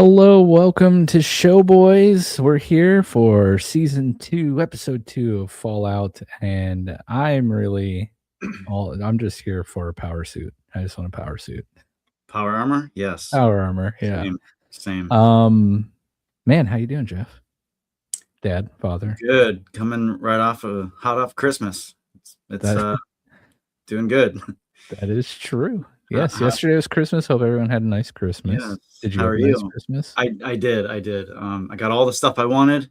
Hello, welcome to Showboys. We're here for season 2, episode 2 of Fallout, and I'm just here for a power suit. I just want a power suit. Power armor? Yes. Power armor, yeah. Same. Man, how you doing, Jeff? Dad, father? Good. Coming right hot off Christmas. It's doing good. That is true. Yes, yesterday was Christmas. Hope everyone had a nice Christmas. Yes. Did you How have are a nice you? Christmas? I did. I got all the stuff I wanted,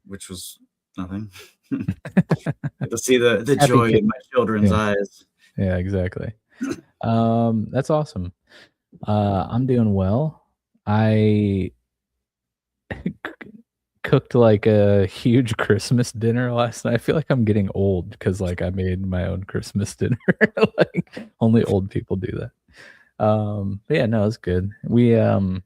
which was nothing. To see the joy in my children's eyes. Yeah, exactly. That's awesome. I'm doing well. I cooked like a huge Christmas dinner last night. I feel like I'm getting old because like I made my own Christmas dinner. Like only old people do that. But yeah, no, it's good. We're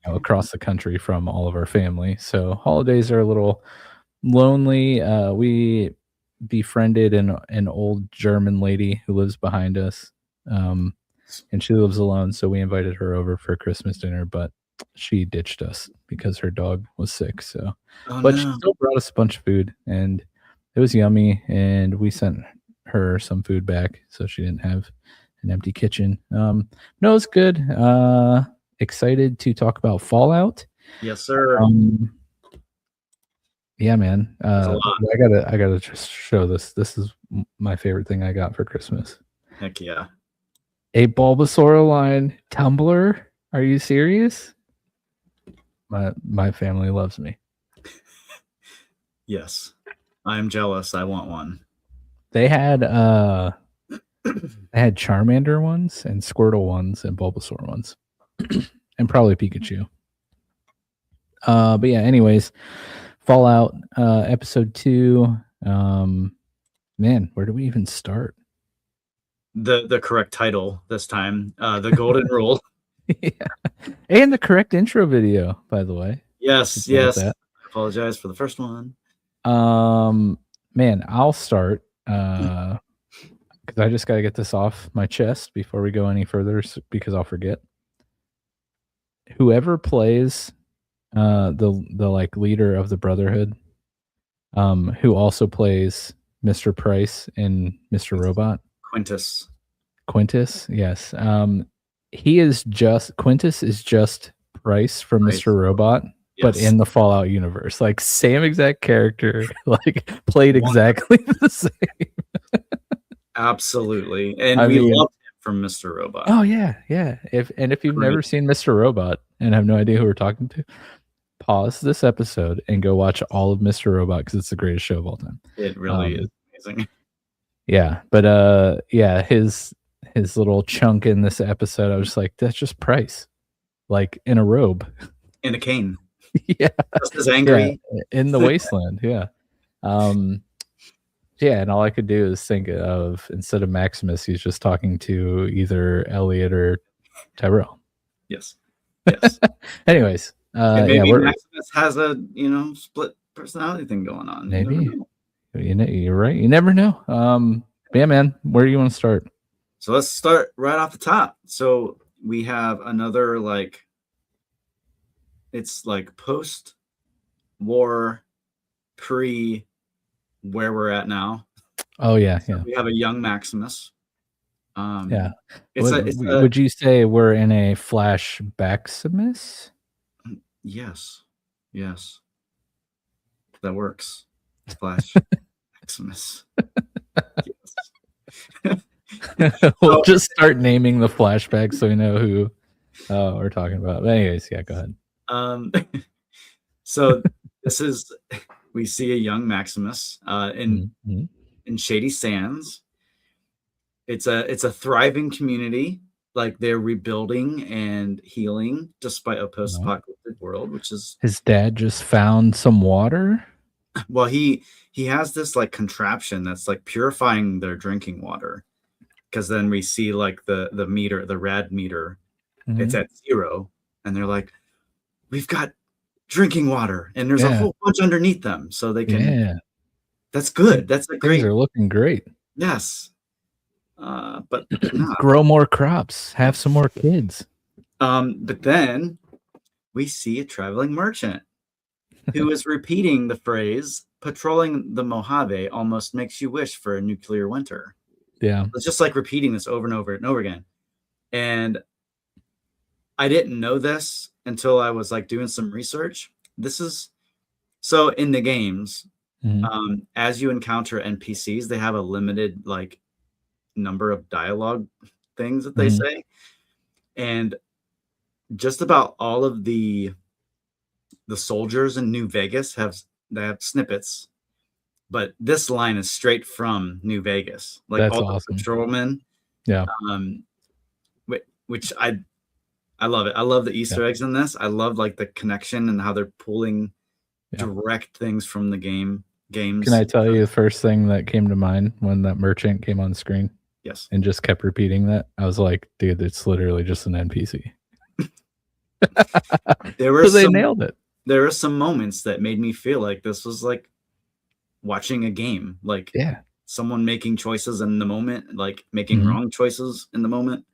across the country from all of our family, so holidays are a little lonely. We befriended an old German lady who lives behind us, and she lives alone, so we invited her over for Christmas dinner, but she ditched us because her dog was sick. So she still brought us a bunch of food, and it was yummy, and we sent her some food back so she didn't have an empty kitchen. No, it's good. Excited to talk about Fallout. Yes, sir. Yeah, man. I gotta just show this. This is my favorite thing I got for Christmas. Heck yeah. A Bulbasaur line tumbler. Are you serious? My family loves me. Yes. I'm jealous. I want one. They had Charmander ones and Squirtle ones and Bulbasaur ones. And probably Pikachu. But yeah, anyways, Fallout episode 2. Man, where do we even start? The correct title this time. The Golden Rule. Yeah. And the correct intro video, by the way. Yes. I apologize for the first one. Man, I'll start because I just got to get this off my chest before we go any further because I'll forget. Whoever plays the like leader of the Brotherhood, who also plays Mr. Price in Mr. Robot. Quintus, yes. Quintus is just Price from Mr. Robot, yes. But in the Fallout universe. Like same exact character, like played exactly the same. Absolutely. And we love him from Mr. Robot. Oh yeah. If you've never seen Mr. Robot and have no idea who we're talking to, pause this episode and go watch all of Mr. Robot because it's the greatest show of all time. It really is amazing. Yeah, but his little chunk in this episode, I was just like, that's just Price, like in a robe, in a cane. Yeah, just as angry in the wasteland. Yeah, yeah, and all I could do is think of, instead of Maximus, he's just talking to either Elliot or Tyrell. Yes. Anyways, maybe Maximus has a split personality thing going on. Maybe. You're right. You never know. Yeah, man. Where do you want to start? So let's start right off the top. So we have another it's like post-war, where we're at now. Oh yeah, so we have a young Maximus. Yeah. Would you say we're in a flashback-simus? Yes. That works. Flash. Maximus. We'll just start naming the flashbacks so we know who we're talking about. But anyways, yeah, go ahead. So we see a young Maximus in Shady Sands. It's a thriving community. Like they're rebuilding and healing despite a post-apocalyptic world, which is his dad just found some water. Well, he has this like contraption that's like purifying their drinking water, because then we see like the meter, the rad meter, it's at 0, and they're like, we've got drinking water, and there's a whole bunch underneath them, so they can. That's good. That's a great. Things are looking great. Yes, But no. Grow more crops, have some more kids. But then we see a traveling merchant who is repeating the phrase, patrolling the Mojave almost makes you wish for a nuclear winter. Yeah. It's just like repeating this over and over and over again. And I didn't know this until I was like doing some research. This is so in the games, as you encounter NPCs, they have a limited like number of dialogue things that they say. And just about all of the soldiers in New Vegas they have snippets, but this line is straight from New Vegas. Like That's all awesome. the patrolmen. Yeah. Which I love it. I love the Easter eggs in this. I love like the connection and how they're pulling direct things from the games. Can I tell you the first thing that came to mind when that merchant came on screen? Yes. And just kept repeating that. I was like, dude, it's literally just an NPC. They nailed it. There were some moments that made me feel like this was like watching a game. Like someone making choices in the moment, like making wrong choices in the moment.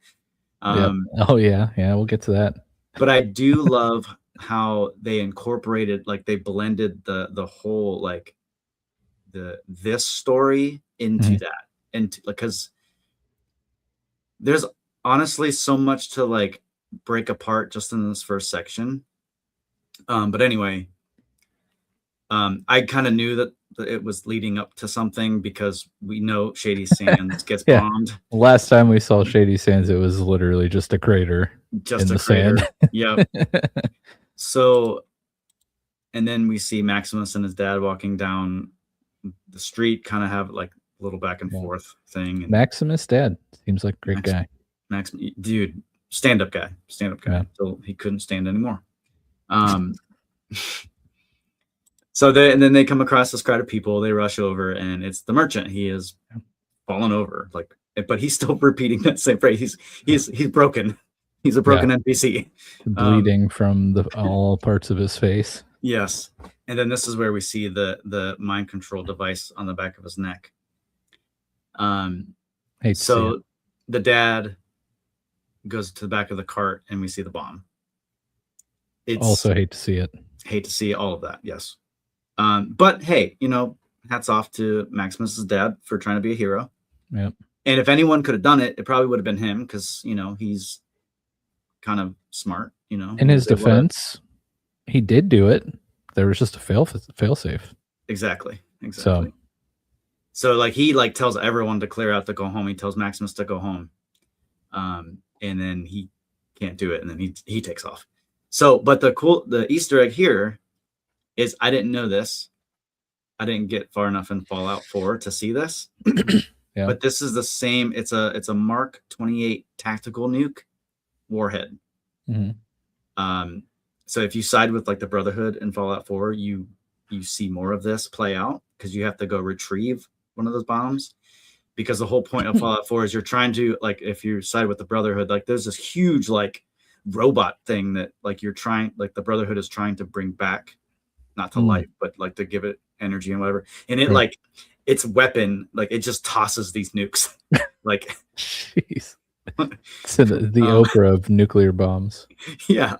Oh yeah, we'll get to that. But I do love how they incorporated, like they blended the whole like this story into that, and because there's honestly so much to like break apart just in this first section. But anyway, I kind of knew that it was leading up to something because we know Shady Sands gets bombed. Last time we saw Shady Sands, it was literally just a crater. Just a crater. Yep. So, and then we see Maximus and his dad walking down the street, kind of have like a little back and forth thing. And Maximus' dad seems like a great guy. Dude, stand-up guy. Until he couldn't stand anymore. So then they come across this crowd of people. They rush over, and it's the merchant. He is fallen over, like, but he's still repeating that same phrase. He's broken. He's a broken NPC, bleeding from all parts of his face. Yes, and then this is where we see the mind control device on the back of his neck. So the dad goes to the back of the cart, and we see the bomb. It's also hate to see it. Hate to see all of that. Yes. But hey, hats off to Maximus's dad for trying to be a hero. Yep. And if anyone could have done it, it probably would have been him because, he's kind of smart, In his defense, he did do it. There was just a fail safe. Exactly. So like he like tells everyone to clear out to go home. He tells Maximus to go home. And then he can't do it, and then he takes off. So, but the Easter egg here is I didn't know this. I didn't get far enough in Fallout 4 to see this. But this is the same. It's a Mark 28 tactical nuke warhead. So if you side with like the Brotherhood in Fallout 4, you see more of this play out because you have to go retrieve one of those bombs. Because the whole point of Fallout 4 is you're trying to, like, if you side with the Brotherhood, like there's this huge like robot thing that like the Brotherhood is trying to bring back, not to life, but like to give it energy and whatever. And it like its weapon, like it just tosses these nukes. Like, jeez. So the Oprah of nuclear bombs. Yeah.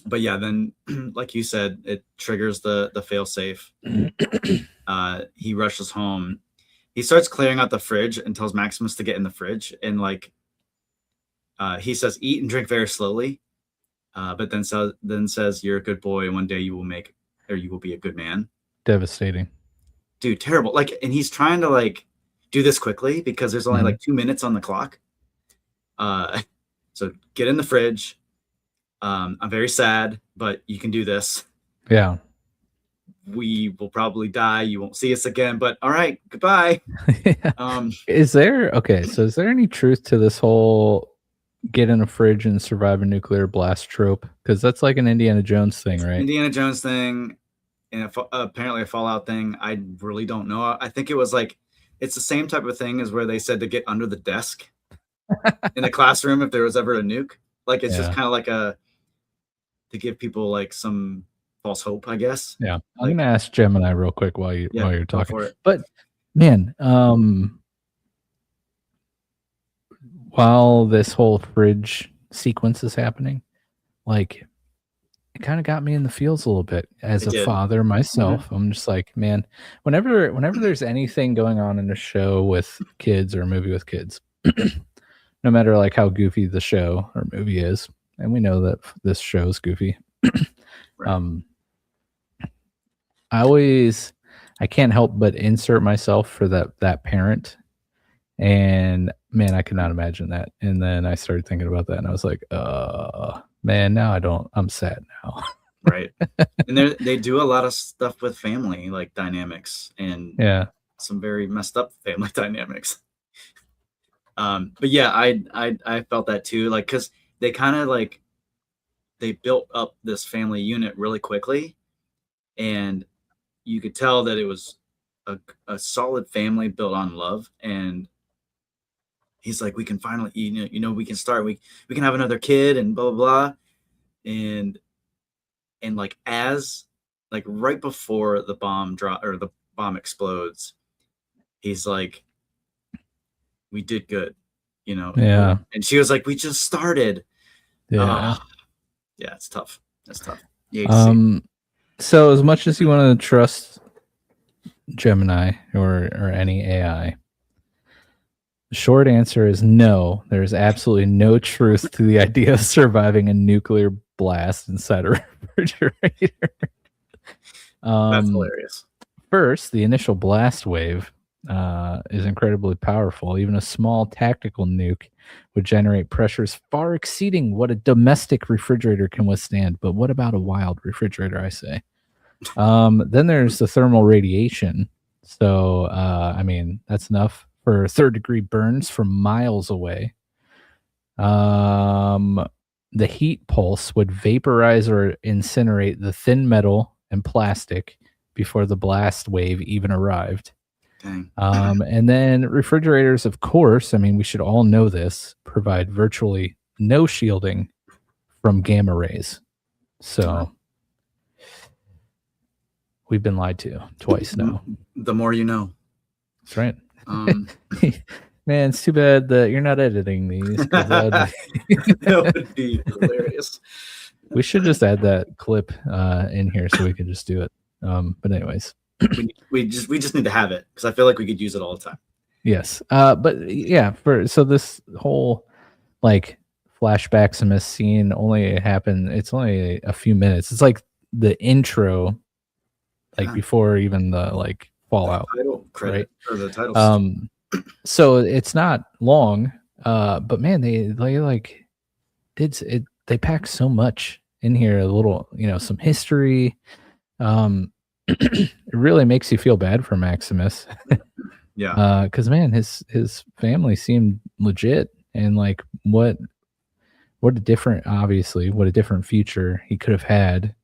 But yeah, then like you said, it triggers the failsafe. He rushes home. He starts clearing out the fridge and tells Maximus to get in the fridge. And like he says, eat and drink very slowly. But then says, you're a good boy, and one day you will be a good man. Devastating. Dude, terrible. Like, and he's trying to like do this quickly because there's only like 2 minutes on the clock. So get in the fridge. I'm very sad, but you can do this. Yeah. We will probably die. You won't see us again, but all right, goodbye. Is there any truth to this whole get in a fridge and survive a nuclear blast trope? Because that's like an Indiana Jones thing, right? Indiana Jones thing, and apparently a Fallout thing. I really don't know. I think it was like, it's the same type of thing as where they said to get under the desk in the classroom if there was ever a nuke. Like it's just kind of like to give people like some false hope, I guess. Yeah. I'm gonna ask Gemini real quick while you're talking. For it. But man, while this whole fridge sequence is happening, like it kind of got me in the feels a little bit as It a did. father Mhm. myself. I'm just like, man, whenever there's anything going on in a show with kids or a movie with kids, no matter like how goofy the show or movie is, and we know that this show is goofy. Right. um, I can't help but insert myself for that parent, and man, I could not imagine that. And then I started thinking about that, and I was like, man, now I don't. I'm sad now. Right. And they do a lot of stuff with family, like, dynamics and Yeah, some very messed up family dynamics. But yeah, I felt that too, like, because they kinda, like they built up this family unit really quickly, and you could tell that it was a solid family built on love, and he's like, "We can finally, we can start, we can have another kid and blah, blah, blah," and like, right before the bomb drop or the bomb explodes, he's like, "We did good," yeah, and she was like, "We just started." Oh, yeah. yeah, it's tough. It's tough. You hate to see it. Um, so as much as you want to trust Gemini or any AI, the short answer is no. There's absolutely no truth to the idea of surviving a nuclear blast inside a refrigerator. That's Um, hilarious. First, the initial blast wave is incredibly powerful. Even a small tactical nuke would generate pressures far exceeding what a domestic refrigerator can withstand. But what about a wild refrigerator, I say? Then there's the thermal radiation. So, I mean, that's enough for third-degree burns from miles away. Um, the heat pulse would vaporize or incinerate the thin metal and plastic before the blast wave even arrived. Dang. And then refrigerators, of course, I mean, we should all know this, provide virtually no shielding from gamma rays. Wow. So we've been lied to twice now. The more you know. That's right. Um, Man, it's too bad that you're not editing these because that would be hilarious. we should just add that clip in here so we could just do it. But anyways, We just need to have it because I feel like we could use it all the time. yes. But yeah, so this whole like flashbacks in this scene only happened. It's only a few minutes. It's like the intro, like Yeah. before even the like fallout, Title credit right? or the title. So it's not long. But man, they like they pack so much in here. A little, some history. It really makes you feel bad for Maximus. Yeah. Because man, his family seemed legit, and like what a different, obviously, what a different future he could have had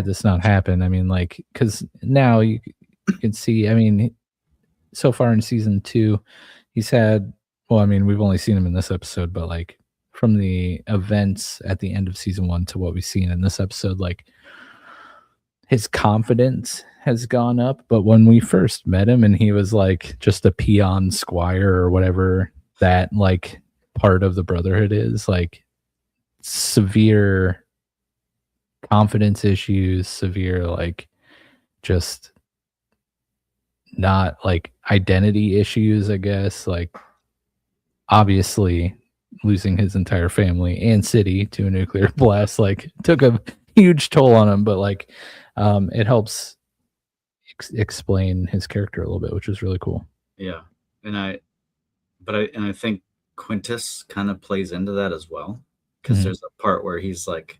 this not happened. I mean, like, because now you can see. I mean, so far in season 2, he's had. Well, I mean, we've only seen him in this episode, but like from the events at the end of season 1 to what we've seen in this episode, like his confidence has gone up. But when we first met him and he was like just a peon squire or whatever that like part of the brotherhood is, like severe confidence issues, severe like just not like identity issues, I guess. Like obviously losing his entire family and city to a nuclear blast like took a huge toll on him, but like it helps explain his character a little bit, which is really cool. Yeah. And I think Quintus kind of plays into that as well because Mhm. there's a part where he's like,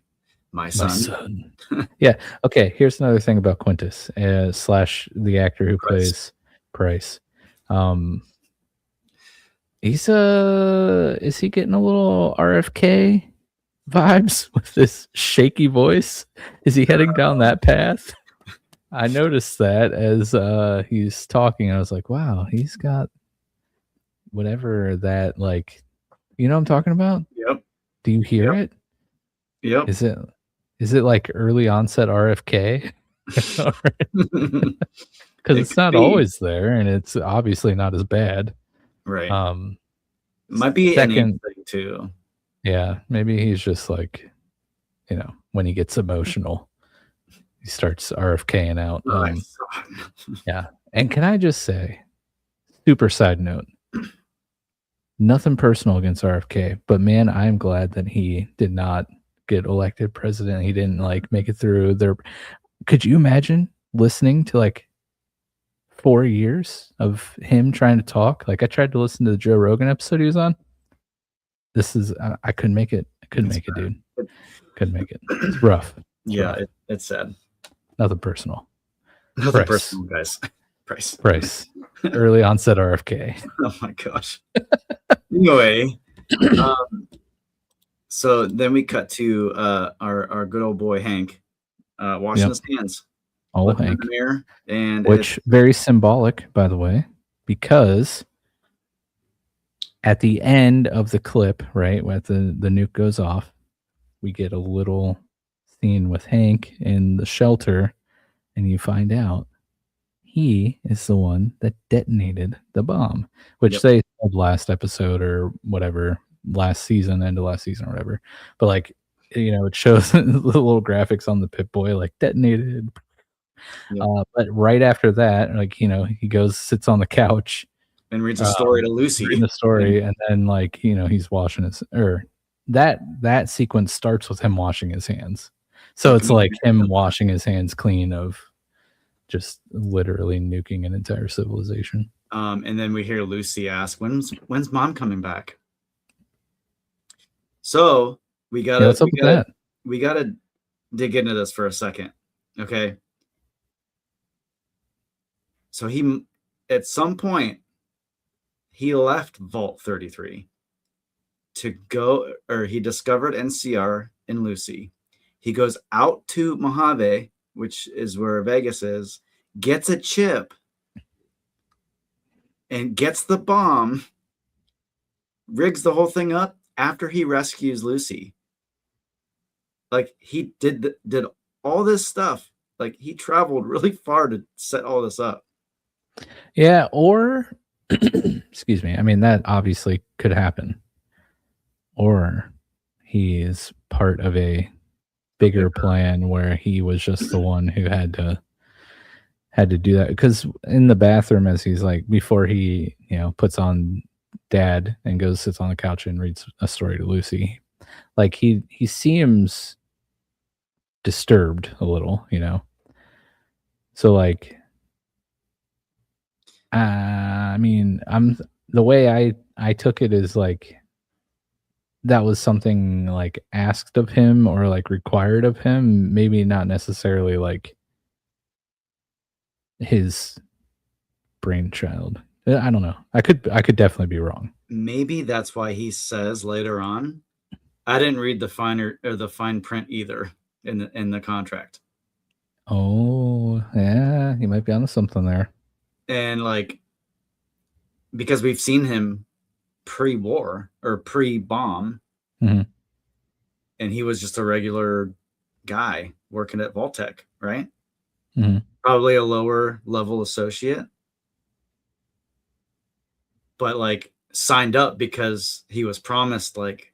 "My My son." son. Yeah. Okay. Here's another thing about Quintus slash the actor who Price. plays Price. Um, is he getting a little RFK vibes with this shaky voice? Is he heading down that path? I noticed that as he's talking. I was like, wow, he's got whatever that like, you know what I'm talking about? Yep. Do you hear Yep. it? Yep. Is it like early onset RFK? Because It it's could not be. always there, and it's obviously not as bad. Right. Um, Might be an age Second, thing too. yeah, maybe he's just like, when he gets emotional, he starts RFKing out. Oh, I Yeah. And can I just say, super side note, nothing personal against RFK, but man, I'm glad that he did not get elected president. He didn't like make it through there. Could you imagine listening to like 4 years of him trying to talk? Like I tried to listen to the Joe Rogan episode he was on. This is I couldn't make it. I couldn't It's make it, bad. dude. Couldn't make it. It's rough. It's Yeah, rough. it's sad. Nothing personal. Nothing Price. personal, guys. Price. Early onset RFK. Oh my gosh. Anyway, so then we cut to our good old boy Hank washing his hands, Old looking in Hank. the mirror, and Which very symbolic, by the way, because at the end of the clip, right, when the nuke goes off, we get a little scene with Hank in the shelter, and you find out he is the one that detonated the bomb, which Yep. they said last episode or whatever, last season, end of last season or whatever. But like, it shows the little graphics on the Pip-Boy, like detonated. Yep. But right after that, like, he goes, sits on the couch and reads a story to Lucy. reading the story, and then like, he's washing his, or that sequence starts with him washing his hands. So it's like him washing his hands clean of just literally nuking an entire civilization. And then we hear Lucy ask, "When's Mom coming back?" So we gotta dig into this for a second, okay? So he, at some point, he left Vault 33 to go, or he discovered NCR and Lucy. He goes out to Mojave, which is where Vegas is, gets a chip, and gets the bomb, rigs the whole thing up after he rescues Lucy. Like, he did all this stuff. Like, he traveled really far to set all this up. Yeah, or excuse me. I mean, that obviously could happen. Or he is part of a bigger plan where he was just the one who had to do that. Because in the bathroom, as he's like, before he puts on Dad and goes sits on the couch and reads a story to Lucy, like he seems disturbed a little, so like, I mean, the way I took it is like that was something like asked of him or like required of him, maybe not necessarily like his brainchild. I don't know. I could definitely be wrong. Maybe that's why he says later on, I didn't read the fine print either in the contract. Oh, yeah, he might be onto something there. And like, because we've seen him pre-war or pre-bomb, mm-hmm. and he was just a regular guy working at Vaultec, right? Mm-hmm. Probably a lower level associate, but like signed up because he was promised like,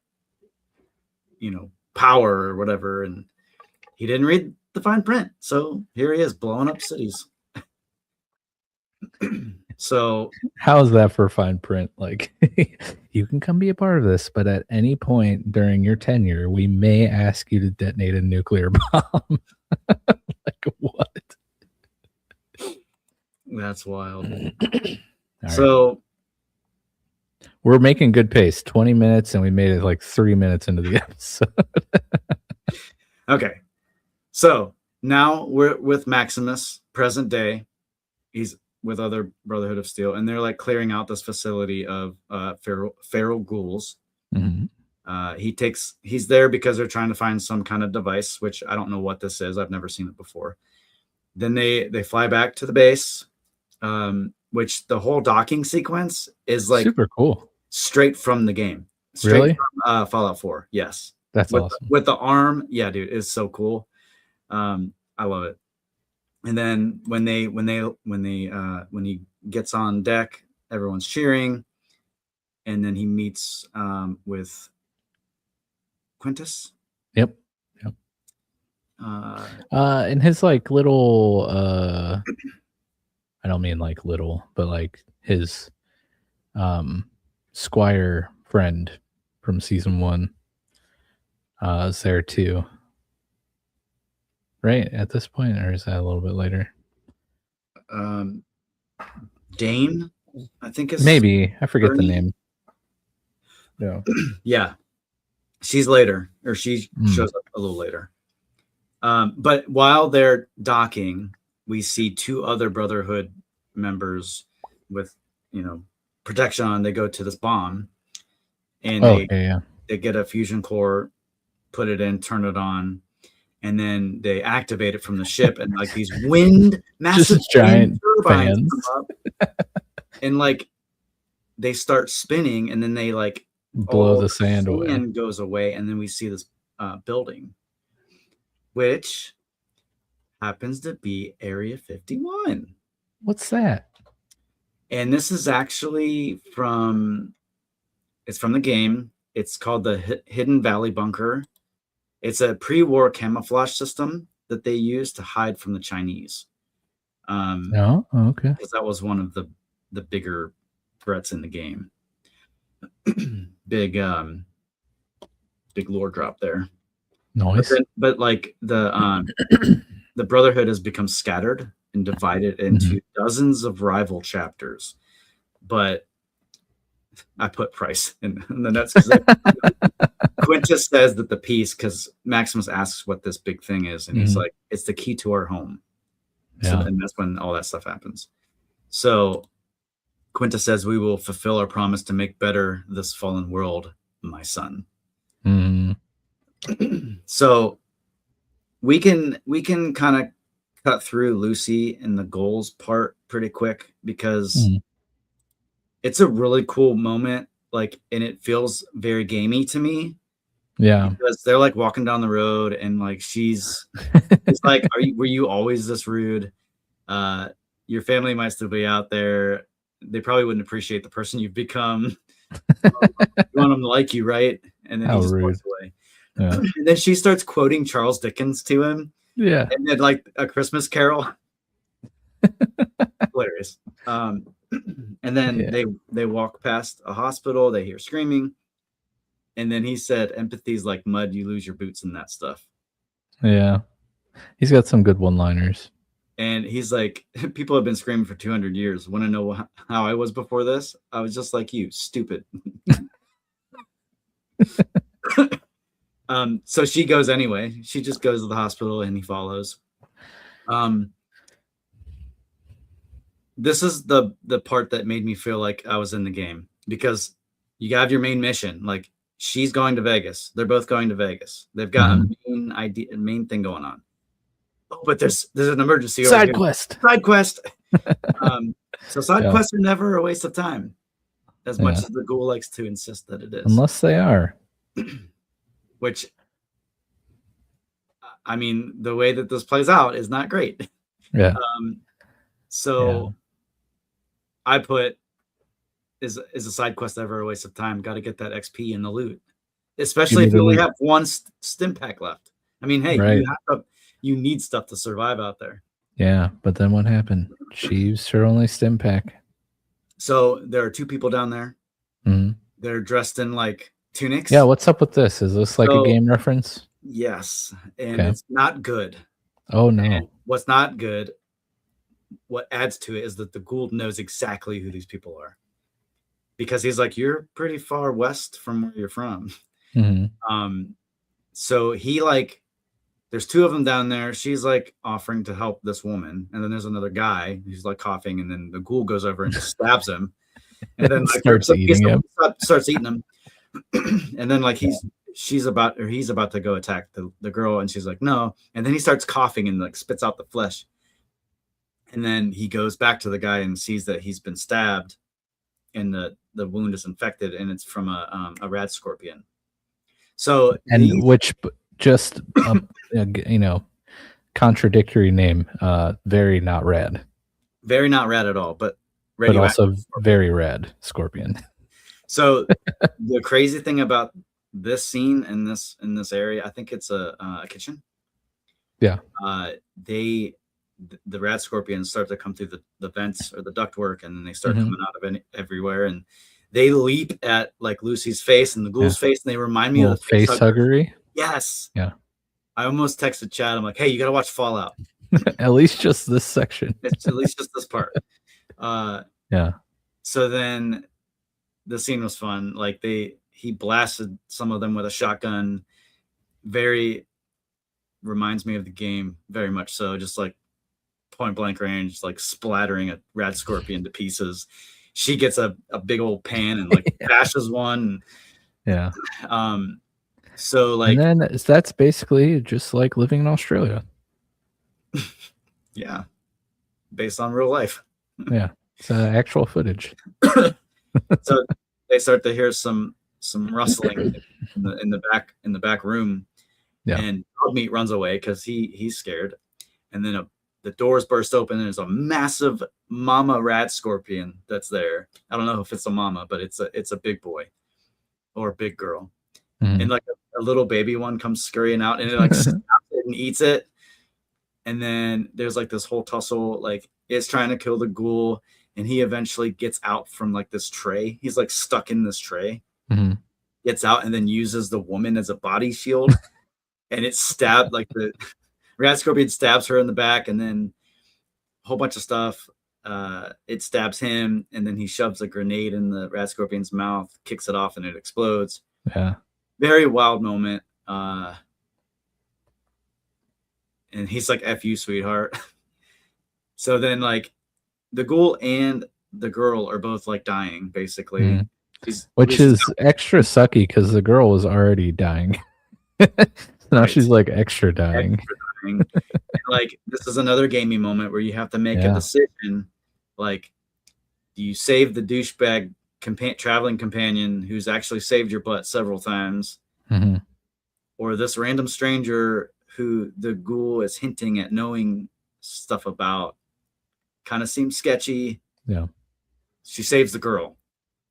power or whatever, and he didn't read the fine print. So here he is blowing up cities. So how is that for fine print? Like, you can come be a part of this, but at any point during your tenure, we may ask you to detonate a nuclear bomb. Like, what? That's wild. So right. We're making good pace. 20 minutes, and we made it like 3 minutes into the episode. Okay. So now we're with Maximus, present day. He's with other Brotherhood of Steel, and they're like clearing out this facility of feral ghouls. Mm-hmm. He's there because they're trying to find some kind of device, which I don't know what this is. I've never seen it before. Then they fly back to the base, which the whole docking sequence is like super cool, straight from the game. Straight from Fallout 4. Yes, that's awesome. With the arm, yeah, dude, it's so cool. I love it. And then when he gets on deck, everyone's cheering, and then he meets with Quintus. Yep. And his like little I don't mean like little, but like his squire friend from season 1 is there too. Right at this point, or is that a little bit later? Dane, I think is Maybe. I forget the Bernie. name. Yeah. Yeah, she's later, or she shows up a little later. But while they're docking, we see 2 other Brotherhood members with, protection on. They go to this bomb, and they get a fusion core, put it in, turn it on, and then they activate it from the ship, and like these massive giant turbines fans come up, and like they start spinning, and then they like blow the sand away. Sand goes away, and then we see this building, which happens to be Area 51. What's that? And this is actually from the game. It's called the Hidden Valley Bunker. It's a pre-war camouflage system that they use to hide from the Chinese. Oh, okay. Because that was one of the bigger threats in the game. Big lore drop there. Nice. But like the Brotherhood has become scattered and divided into dozens of rival chapters. But I put Price in the nuts because Quintus says that the piece, because Maximus asks what this big thing is, and he's like, it's the key to our home. Yeah. So, and that's when all that stuff happens. So Quintus says, we will fulfill our promise to make better this fallen world, my son. So we can kind of cut through Lucy and the goals part pretty quick, because it's a really cool moment, like, and it feels very gamey to me. Yeah, because they're like walking down the road, and like it's like, were you always this rude? Your family might still be out there. They probably wouldn't appreciate the person you've become. You want them to like you, right? And then he just walks away. Yeah. And then she starts quoting Charles Dickens to him. Yeah. And then like A Christmas Carol. Hilarious. And then they walk past a hospital, they hear screaming. And then he said, empathy's like mud, you lose your boots and that stuff. Yeah. He's got some good one-liners. And he's like, people have been screaming for 200 years. Want to know how I was before this? I was just like you, stupid. So she goes anyway. She just goes to the hospital, and he follows. This is the part that made me feel like I was in the game, because you have your main mission. Like, she's going to Vegas. They're both going to Vegas. They've got a main thing going on. Oh, but there's an emergency. Side quest. So side quests are never a waste of time, as much as the ghoul likes to insist that it is. Unless they are. Which, I mean, the way that this plays out is not great. Yeah. I put, is a side quest ever a waste of time? Got to get that XP and the loot, especially if you only have one stim pack left. I mean, hey, you need stuff to survive out there. Yeah, but then what happened? She used her only stim pack. So there are 2 people down there. They're dressed in like tunics. Yeah, what's up with this? Is this like a game reference? Yes, and it's not good. Oh no. And what's not good, what adds to it, is that the Gould knows exactly who these people are, because he's like, you're pretty far west from where you're from. So he like, there's 2 of them down there. She's like offering to help this woman, and then there's another guy who's like coughing, and then the Gould goes over and just stabs him, and then like starts eating him. And then like he's about to go attack the girl, and she's like, no. And then he starts coughing and like spits out the flesh. And then he goes back to the guy and sees that he's been stabbed, and the wound is infected, and it's from a rad scorpion. So, and which just contradictory name, very not rad. Very not rad at all, but also very rad scorpion. So the crazy thing about this scene in this area, I think it's a kitchen. Yeah. The rad scorpions start to come through the vents or the ductwork, and then they start Mhm. coming out of everywhere, and they leap at like Lucy's face and the Yeah. ghoul's face, and they remind me of Little the face face huggers. huggery. Yes. Yeah. I almost texted Chad. I'm like, hey, you got to watch Fallout. At least just this section. It's at least just this part. Uh, Yeah. so then the scene was fun. Like he blasted some of them with a shotgun. Very reminds me of the game, very much so. Just like point blank range, like splattering a rad scorpion to pieces. She gets a big old pan and like bashes one. Yeah. So And like, then that's basically just like living in Australia. yeah, based on real life. Yeah. It's actual footage. So they start to hear some rustling in the back room, Yeah. and Dogmeat runs away because he's scared, and then the doors burst open and there's a massive mama rad scorpion that's there. I don't know if it's a mama, but it's a big boy or a big girl, and like a little baby one comes scurrying out and it like snaps it and eats it, and then there's like this whole tussle. Like it's trying to kill the ghoul, and he eventually gets out from like this tray. He's like stuck in this tray, gets out, and then uses the woman as a body shield, and it stabbed like the rad scorpion stabs her in the back, and then a whole bunch of stuff. It stabs him, and then he shoves a grenade in the rad scorpion's mouth, kicks it off, and it explodes. Yeah. Very wild moment. And he's like, F you, sweetheart. So then like the ghoul and the girl are both like dying, basically. Which is extra sucky because the girl was already dying. Now right. she's like extra dying. Extra dying. Like this is another gamey moment where you have to make a decision. Like, do you save the douchebag traveling companion who's actually saved your butt several times, or this random stranger who the ghoul is hinting at knowing stuff about? Kind of seems sketchy. Yeah. She saves the girl.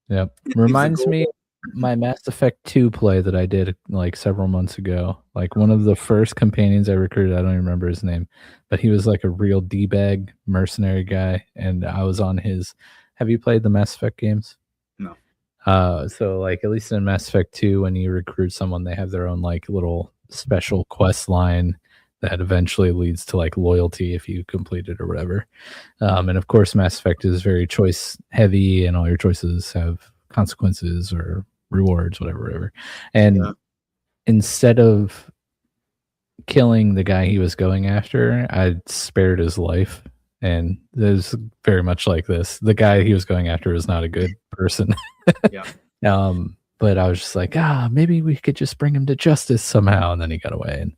Yep. Reminds me my Mass Effect 2 play that I did like several months ago. Like one of the first companions I recruited, I don't even remember his name, but he was like a real D-bag mercenary guy, and I was on his. Have you played the Mass Effect games? No. So like at least in Mass Effect 2, when you recruit someone, they have their own like little special quest line that eventually leads to like loyalty if you complete it or whatever. And of course, Mass Effect is very choice heavy, and all your choices have consequences or rewards, whatever. And instead of killing the guy he was going after, I spared his life. And there's very much like this. The guy he was going after was not a good person. But I was just like, maybe we could just bring him to justice somehow. And then he got away. And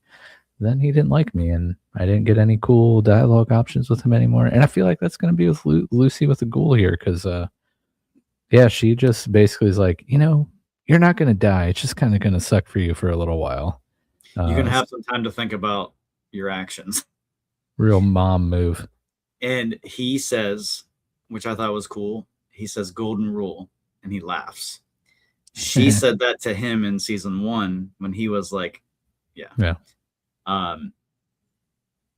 then he didn't like me, and I didn't get any cool dialogue options with him anymore. And I feel like that's going to be with Lucy with the ghoul here, because she just basically is like, you're not going to die. It's just kind of going to suck for you for a little while. You're going to have some time to think about your actions. Real mom move. And he says, which I thought was cool, he says golden rule, and he laughs. She said that to him in season 1 when he was like, yeah.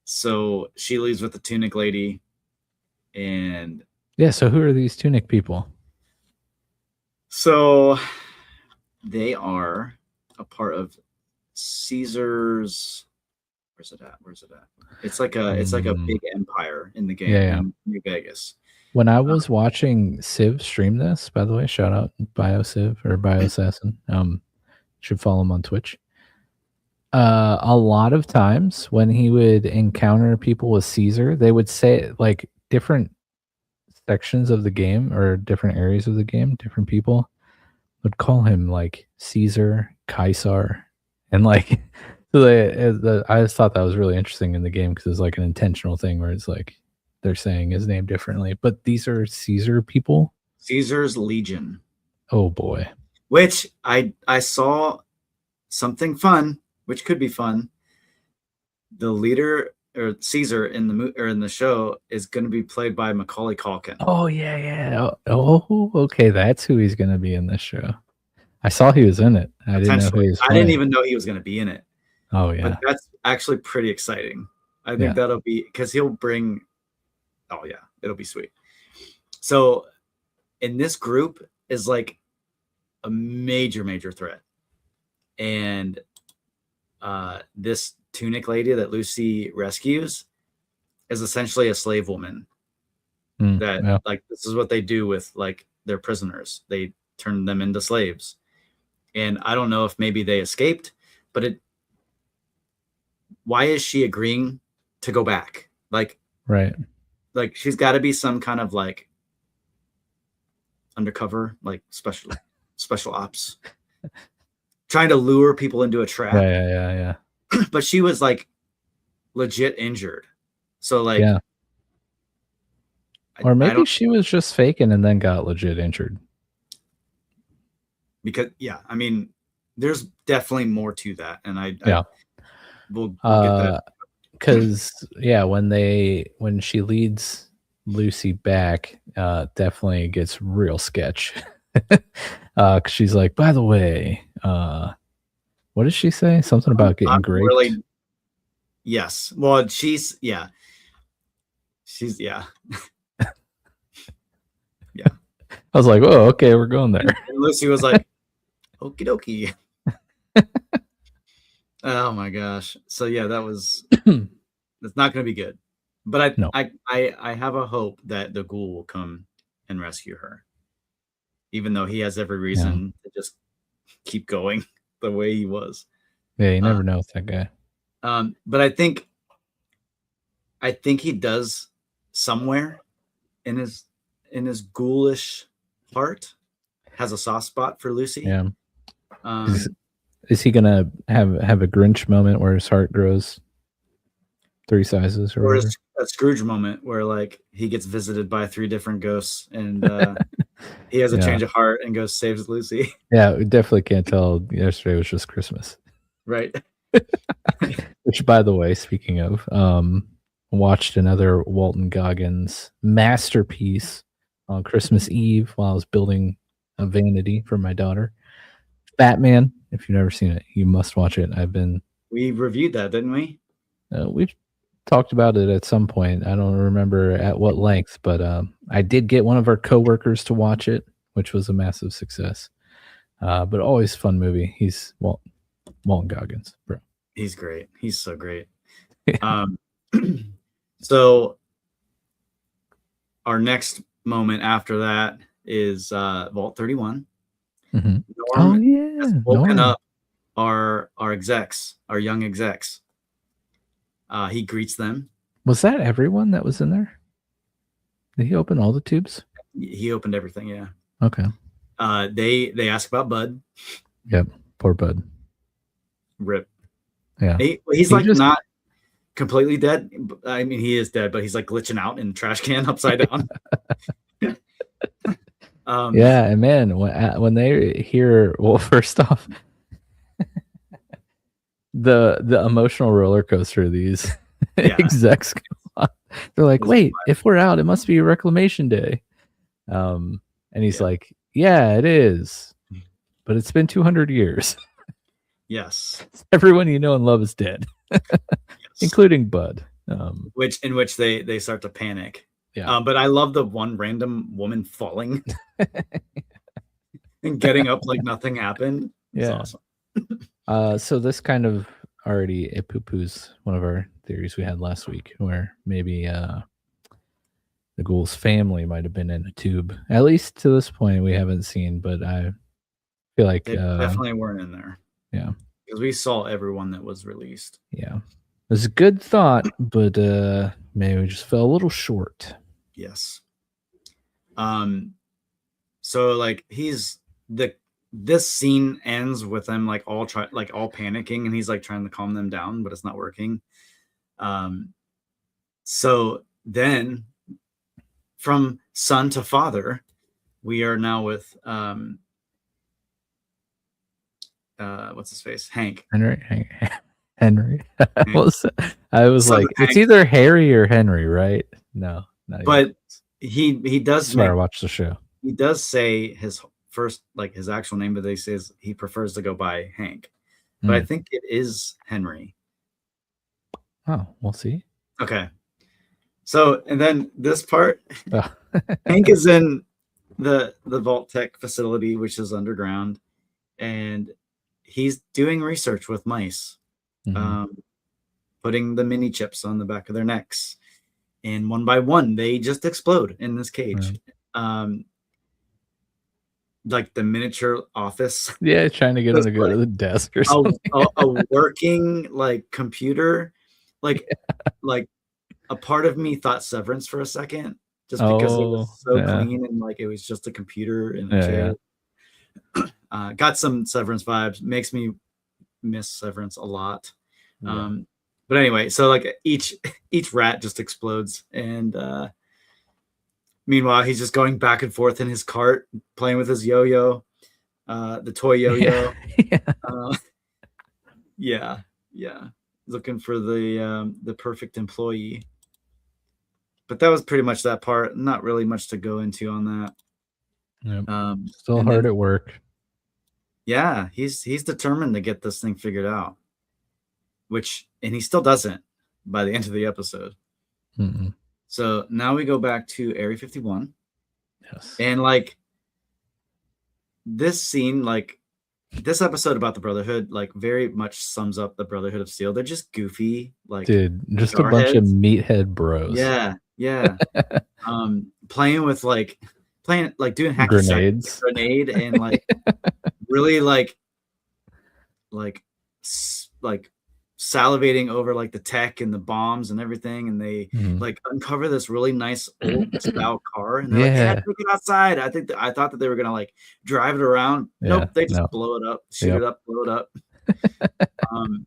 So she leaves with the tunic lady, and so who are these tunic people? So they are a part of Caesar's. Where's it at? It's like a big empire in the game in New Vegas. When I was watching Civ stream this, by the way, shout out BioCiv or BioAssassin. Should follow him on Twitch. A lot of times when he would encounter people with Caesar, they would say like different sections of the game or different areas of the game, different people would call him like Caesar, Caesar, and like so I just thought that was really interesting in the game because it's like an intentional thing where it's like they're saying his name differently. But these are Caesar people. Caesar's Legion. Oh boy. Which I saw something fun, which could be fun. The leader or Caesar in the show is going to be played by Macaulay Culkin. Oh yeah, yeah. Oh, okay. That's who he's gonna be in this show. I saw he was in it. I didn't know who Potentially, he was I didn't playing. even know he was going to be in it, Oh but yeah, that's actually pretty exciting. I think yeah. that'll be because he'll bring. Oh yeah, it'll be sweet. So, in this group is like a major threat, and this tunic lady that Lucy rescues is essentially a slave woman. That Yeah. like this is what they do with like their prisoners. They turn them into slaves, and I don't know if maybe they escaped, but it. Why is she agreeing to go back? Right. Like she's got to be some kind of like undercover, like special ops, trying to lure people into a Yeah, trap. yeah, yeah, yeah. But she was like legit injured, so like Yeah. Or I maybe don't she was just faking and then got legit injured. because yeah, I mean, there's definitely more to that, and I Yeah. we'll get that. Cause yeah, when she leads Lucy back, definitely gets real sketch. 'Cause she's like, by the way, what did she say? Something about I'm getting graped. really yes. Well, she's yeah yeah. I was like, oh, okay, we're going there. And Lucy was like, okie dokie. Oh my gosh. So yeah, that's not going to be good. But No. I have a hope that the ghoul will come and rescue her, even though he has every Yeah. reason to just keep going the way he was. Yeah, you Uh, never know with that guy. but I think he does somewhere in his ghoulish heart has a soft spot for Lucy. Yeah. Is Um, is he gonna have a Grinch moment where his heart grows 3 sizes or or whatever? a Scrooge moment where like he gets visited by 3 different ghosts and he has a Yeah. change of heart and goes saves Lucy. Yeah, we definitely can't tell yesterday was just Christmas. Right. Which, by the way, speaking of, watched another Walton Goggins masterpiece on Christmas Eve while I was building a vanity for my daughter. Batman. If you've never seen it, you must watch it. We reviewed that, didn't we? We've talked about it at some point. I don't remember at what length, but I did get one of our coworkers to watch it, which was a massive success. But always fun movie. He's Walton Goggins, bro. He's great. He's so great. Um, so our next moment after that is Vault 31. Mhm. Oh Norm has yeah, woken Norm. up our execs, our young execs. He greets them. Was that everyone that was in there? Did he open all the tubes? He opened everything. Yeah. Okay. They ask about Bud. Yep. Poor Bud. Rip. Yeah. He's He like just not completely dead. I mean, he is dead, but he's like glitching out in trash can upside down. Yeah, and man, when they hear, well, first off, the emotional roller coaster these Yeah. execs go on. They're like, wait, if we're out, it must be reclamation day. And he's Yeah. like, yeah, it is, but it's been 200 years. Yes. Everyone you know and love is dead, Yes. including Bud. In which they start to panic. Yeah. But I love the one random woman falling and getting up like nothing happened. It's Yeah. awesome. So this kind of already it poo-poos one of our theories we had last week, where maybe the ghoul's family might have been in a tube. At least to this point, we haven't seen, but I feel like They definitely weren't in there. Yeah. Because we saw everyone that was released. Yeah. It was a good thought, but maybe we just fell a little short. Yes. So like this scene ends with them like all panicking, and he's like trying to calm them down, but it's not working. So then from son to father, we are now with what's his face? Hank. Henry. Henry. What was that? I was So like, it's Hank, either Harry or Henry, right? No, not even but close. he does Swear I make watched the show. he does say his first, like his actual name, but he says he prefers to go by Hank. But I Mm. think it is Henry. Oh, we'll see. Okay. So and then this part, Oh. Hank is in the Vault Tech facility, which is underground, and he's doing research with mice, Mhm. um, putting the mini chips on the back of their necks, and one by one they just explode in this Yeah. cage. Um, like the miniature office, Yeah, trying to get him just to go like to the desk or something. a working like computer, like like a part of me thought Severance for a second, just because it was Oh, so yeah. clean and like it was just a computer in a Yeah, chair. yeah. Got some Severance vibes. Makes me miss Severance a lot. Yeah. But anyway, so like each rat just explodes, and meanwhile he's just going back and forth in his cart, playing with his yo-yo, the toy Yeah. yo-yo. Yeah. Uh, yeah, yeah, looking for the perfect employee. But that was pretty much that part. Not really much to go into on that. Yep. Still And hard then at work. yeah, he's determined to get this thing figured out, which and he still doesn't by the end of the episode. Mm-mm. So now we go back to Area 51, Yes. and like this scene, like this episode about the Brotherhood, like very much sums up the Brotherhood of Steel. They're just goofy, like Dude, just a bunch of jarheads. meathead bros. Yeah, yeah. Playing with like playing like doing hacky sack with a Grenades. grenade and like really like like salivating over like the tech and the bombs and everything, and they Mhm. like uncover this really nice old style car, and they're like, "Yeah, Yeah. take it outside." I thought that they were gonna like drive it around. Yeah. Nope, they just No. blow it up, shoot it Yep. up, blow it up. Um,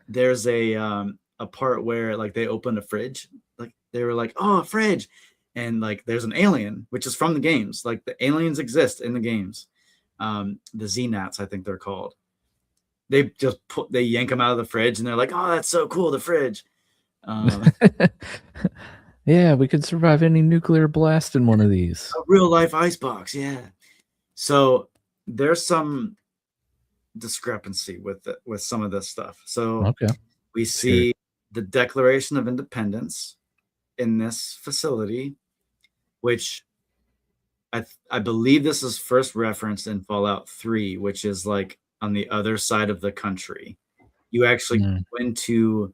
there's a part where like they open a fridge, like they were like, "Oh, a fridge," and like there's an alien, which is from the games. Like the aliens exist in the games. The Z-Nats, I think they're called. They yank them out of the fridge, and they're like, "Oh, that's so cool, the fridge." Um, Yeah, we could survive any nuclear blast in one of these. a real life icebox, yeah. So there's some discrepancy with some of this stuff. So Okay. we Let's hear it. see the Declaration of Independence in this facility, which I believe this is first referenced in Fallout 3, which is like on the other side of the country. You actually Mm. go into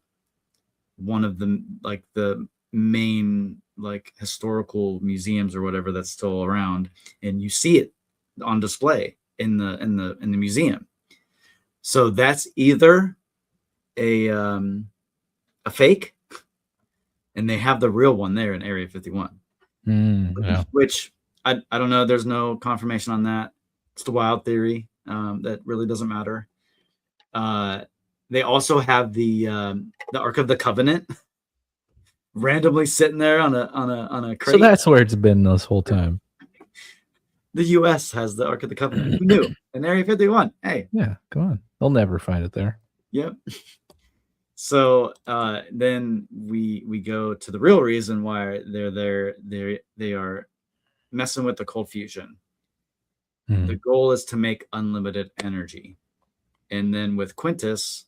one of the main like historical museums or whatever that's still around, and you see it on display in the museum. So that's either a fake, and they have the real one there in Area 51, Yeah. which I don't know. There's no confirmation on that. It's the wild theory, that really doesn't matter. They also have the Ark of the Covenant randomly sitting there on a So crate. that's where it's been this whole time. The U.S. has the Ark of the Covenant. Who knew? In Area 51. Hey, Yeah, come on. They'll never find it there. yep. So then we go to the real reason why they're there. They are messing with the cold fusion. The Mhm. goal is to make unlimited energy, and then with Quintus,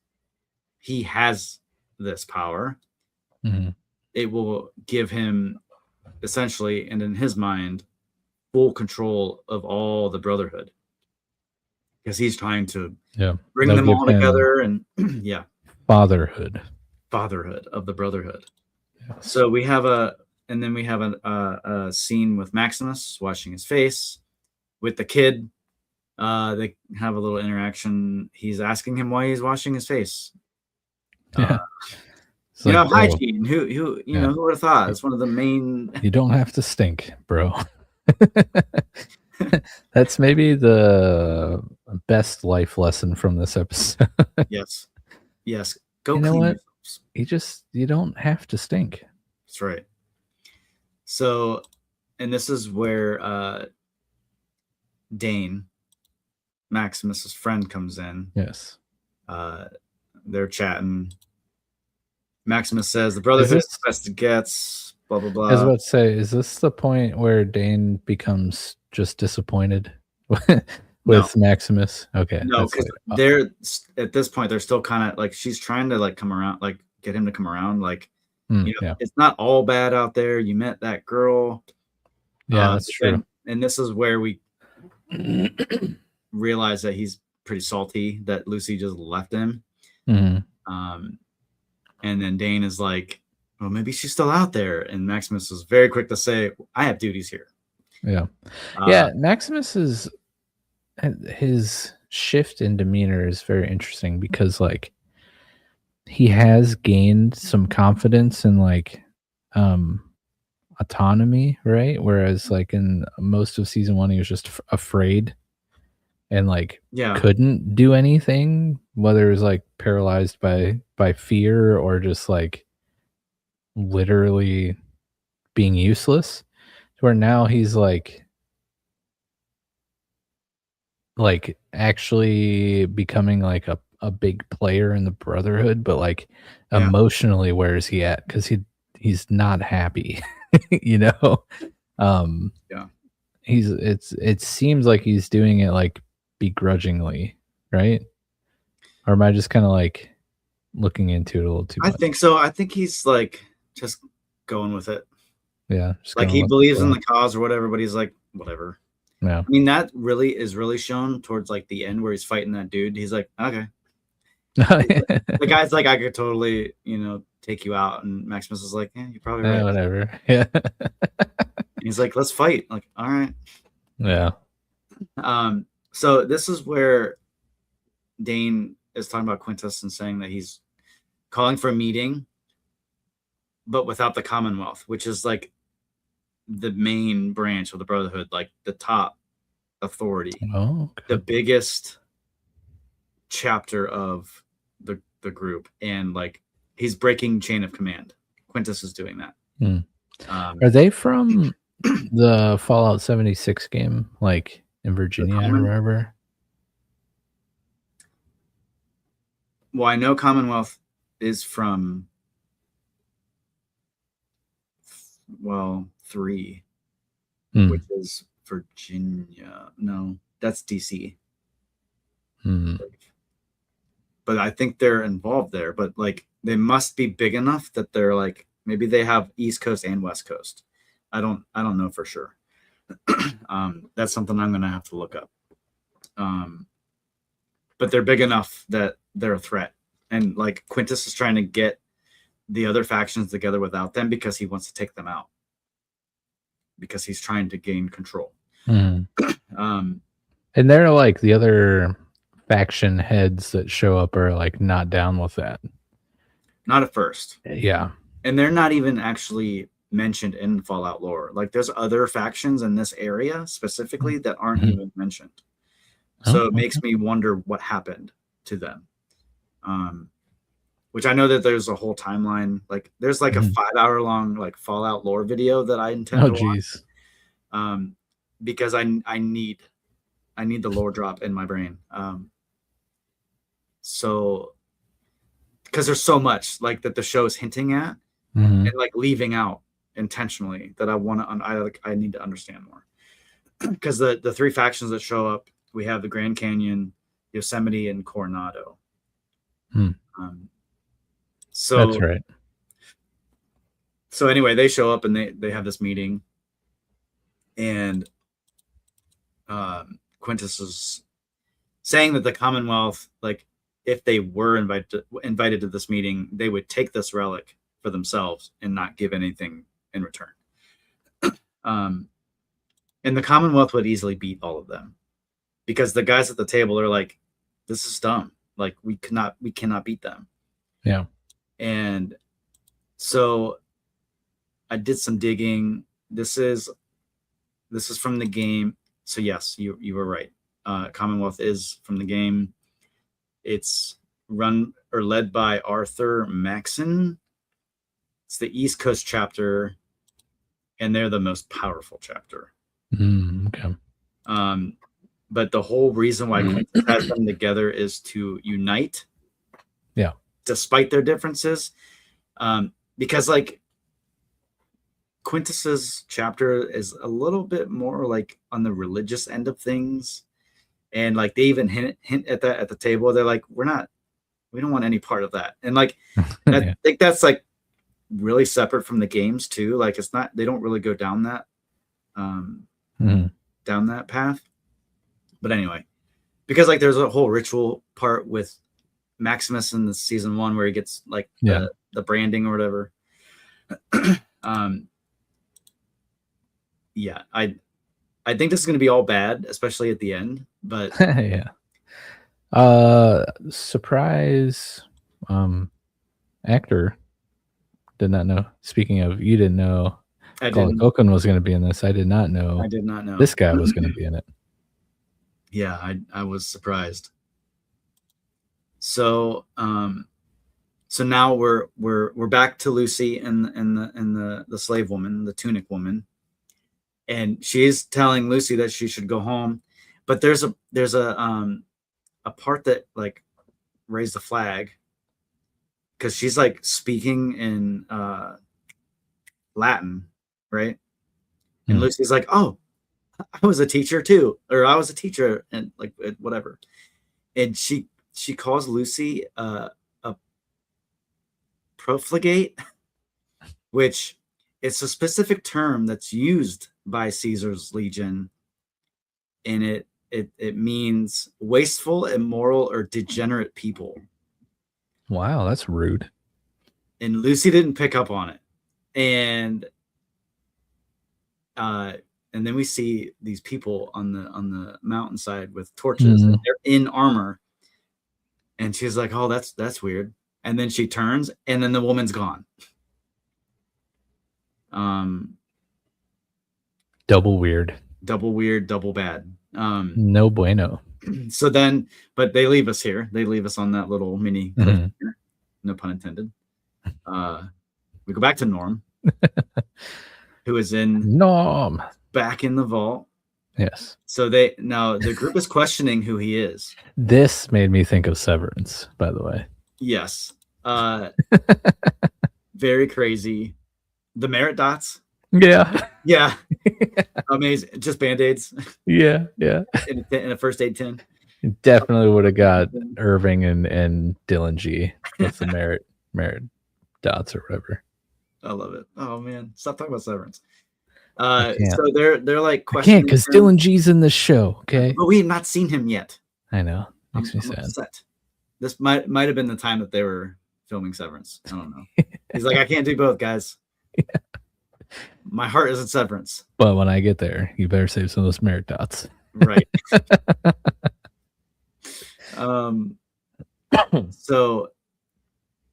he has this power. Mhm. It will give him essentially, and in his mind, full control of all the Brotherhood, because he's trying to Yeah. bring They'll them give all him together and yeah, fatherhood. fatherhood of the Brotherhood. Yes. So we have a scene with Maximus washing his face with the kid. They have a little interaction. He's asking him why he's washing his face. Uh, Yeah. It's like, bro, hygiene. yeah. Who would have thought? You It's one of the main. you don't have to stink, bro. That's maybe the best life lesson from this episode. Yes, yes. Go You know clean what? yourselves. You don't have to stink. That's right. So, and this is where Dane, Maximus's friend, comes in. Yes. Uh, they're chatting. Maximus says the Is Brotherhood is this the best it gets. Blah blah I was blah. about to say, is this the point where Dane becomes just disappointed No, with Maximus? Okay, no, that's because like they're at this point they're still kind of like she's trying to like come around, like get him to come around. Like, yeah. it's not all bad out there. You met that girl. Yeah, that's true. And this is where we realize that he's pretty salty that Lucy just left him. Mhm. And then Dane is like, well, maybe she's still out there. And Maximus was very quick to say, I have duties here. Yeah. Yeah, Maximus is his shift in demeanor is very interesting because like he has gained some confidence and like um autonomy, right? Whereas like in most of season 1 he was just afraid and like Yeah. couldn't do anything, whether it was like paralyzed by fear or just like literally being useless. To where now he's like actually becoming like a big player in the Brotherhood, but like Yeah. emotionally, where is he at? Because he's not happy, you know. Yeah. It seems like he's doing it like begrudgingly, right? Or am I just kind of like looking into it a little too I much? think so. I think he's like just going with it. Yeah, just Like kind of he let believes in flow. the cause or whatever, but he's like, whatever. Yeah. I mean, that really is really shown towards like the end where he's fighting that dude. He's like, okay. The guy's like, I could totally, take you out. And Maximus is like, yeah, you're probably Yeah, right. whatever. Yeah. He's like, let's fight. Like, all right. Yeah. So this is where Dane is talking about Quintus and saying that he's calling for a meeting, but without the Commonwealth, which is like the main branch of the Brotherhood, like the top authority, Oh, okay. the biggest chapter of the group, and like he's breaking chain of command. Quintus is doing that. Are they from the Fallout 76 game, like in Virginia or wherever? Well, I know Commonwealth is from 3, which is Virginia. No, that's DC. But I think they're involved there. But like they must be big enough that they're like maybe they have East Coast and West Coast. I don't know for sure. That's something I'm gonna have to look up. But they're big enough that they're a threat. And like Quintus is trying to get the other factions together without them because he wants to take them out. Because he's trying to gain control. And they're like the other faction heads that show up are like not down with that. Not at first. Yeah. And they're not even actually mentioned in Fallout lore. Like there's other factions in this area specifically that aren't even mentioned. So it makes me wonder what happened to them. Which I know that there's a whole timeline. Like there's like a 5-hour long like Fallout lore video that I intend to watch. Because I need the lore drop in my brain. So because there's so much like that the show is hinting at and like leaving out intentionally that I want to I need to understand more. Because the 3 factions that show up, we have the Grand Canyon, Yosemite, and Coronado. So that's right. So anyway, they show up and they have this meeting, and Quintus is saying that the Commonwealth, like if they were invited to this meeting, they would take this relic for themselves and not give anything in return. And the Commonwealth would easily beat all of them because the guys at the table are like, this is dumb. Like we cannot beat them. Yeah. And so I did some digging. This is from the game. So yes, you were right. Commonwealth is from the game. It's run or led by Arthur Maxon. It's the East Coast chapter, and they're the most powerful chapter. Okay. But the whole reason why Quintus has them together is to unite. Yeah. Despite their differences, Because like Quintus's chapter is a little bit more like on the religious end of things, and like they even hint at that at the table. They're like, we don't want any part of that, and like I Yeah. think that's like really separate from the games too. Like it's not, they don't really go down that um Mhm. down that path. But anyway, because like there's a whole ritual part with Maximus in the season 1 where he gets like Yeah. the branding or whatever. um yeah, I think this is going to be all bad, especially at the end, but Yeah. Surprise, actor. Did not know. Speaking of, you didn't know I Macaulay didn't Culkin was gonna be in this. I did not I know did not know. this guy was gonna be in it. Yeah, I was surprised. So so now we're back to Lucy and the slave woman, the tunic woman, and she's telling Lucy that she should go home, but there's a part that like raised the flag because she's like speaking in Latin, right? And Hmm. Lucy's like, "Oh, I was a teacher too, or I was a teacher," and like whatever. And she calls Lucy a profligate, which it's a specific term that's used by Caesar's legion, and it means wasteful, immoral, or degenerate people. Wow, that's rude. And Lucy didn't pick up on it, and uh, and then we see these people on the mountainside with torches, and Mhm. they're in armor, and she's like, "Oh, that's weird." And then she turns, and then the woman's gone. Um, Double weird. Double weird, double bad. No bueno. So then, but they leave us here. They leave us on that little mini Mhm. cliffhanger, no pun intended. Uh, we go back to Norm, who is in Nom. back in the vault. Yes. So they now the group is questioning who he is. This made me think of Severance, by the way. Yes, uh, very crazy. The merit dots, Yeah. yeah, amazing. Just band-aids Yeah, yeah. in a first aid tin. Definitely would have got Irving and Dylan G with the merit dots or whatever. I love it. Oh man, stop talking about Severance. I can't. So they're like I can't questioning because him, Dylan G's in this show. Okay. but we have not seen him yet. I know. Makes I'm, me I'm sad. upset. This might have been the time that they were filming Severance. I don't know. He's like, I can't do both, guys. My heart is at Severance. But when I get there, you better save some of those merit dots. Right. So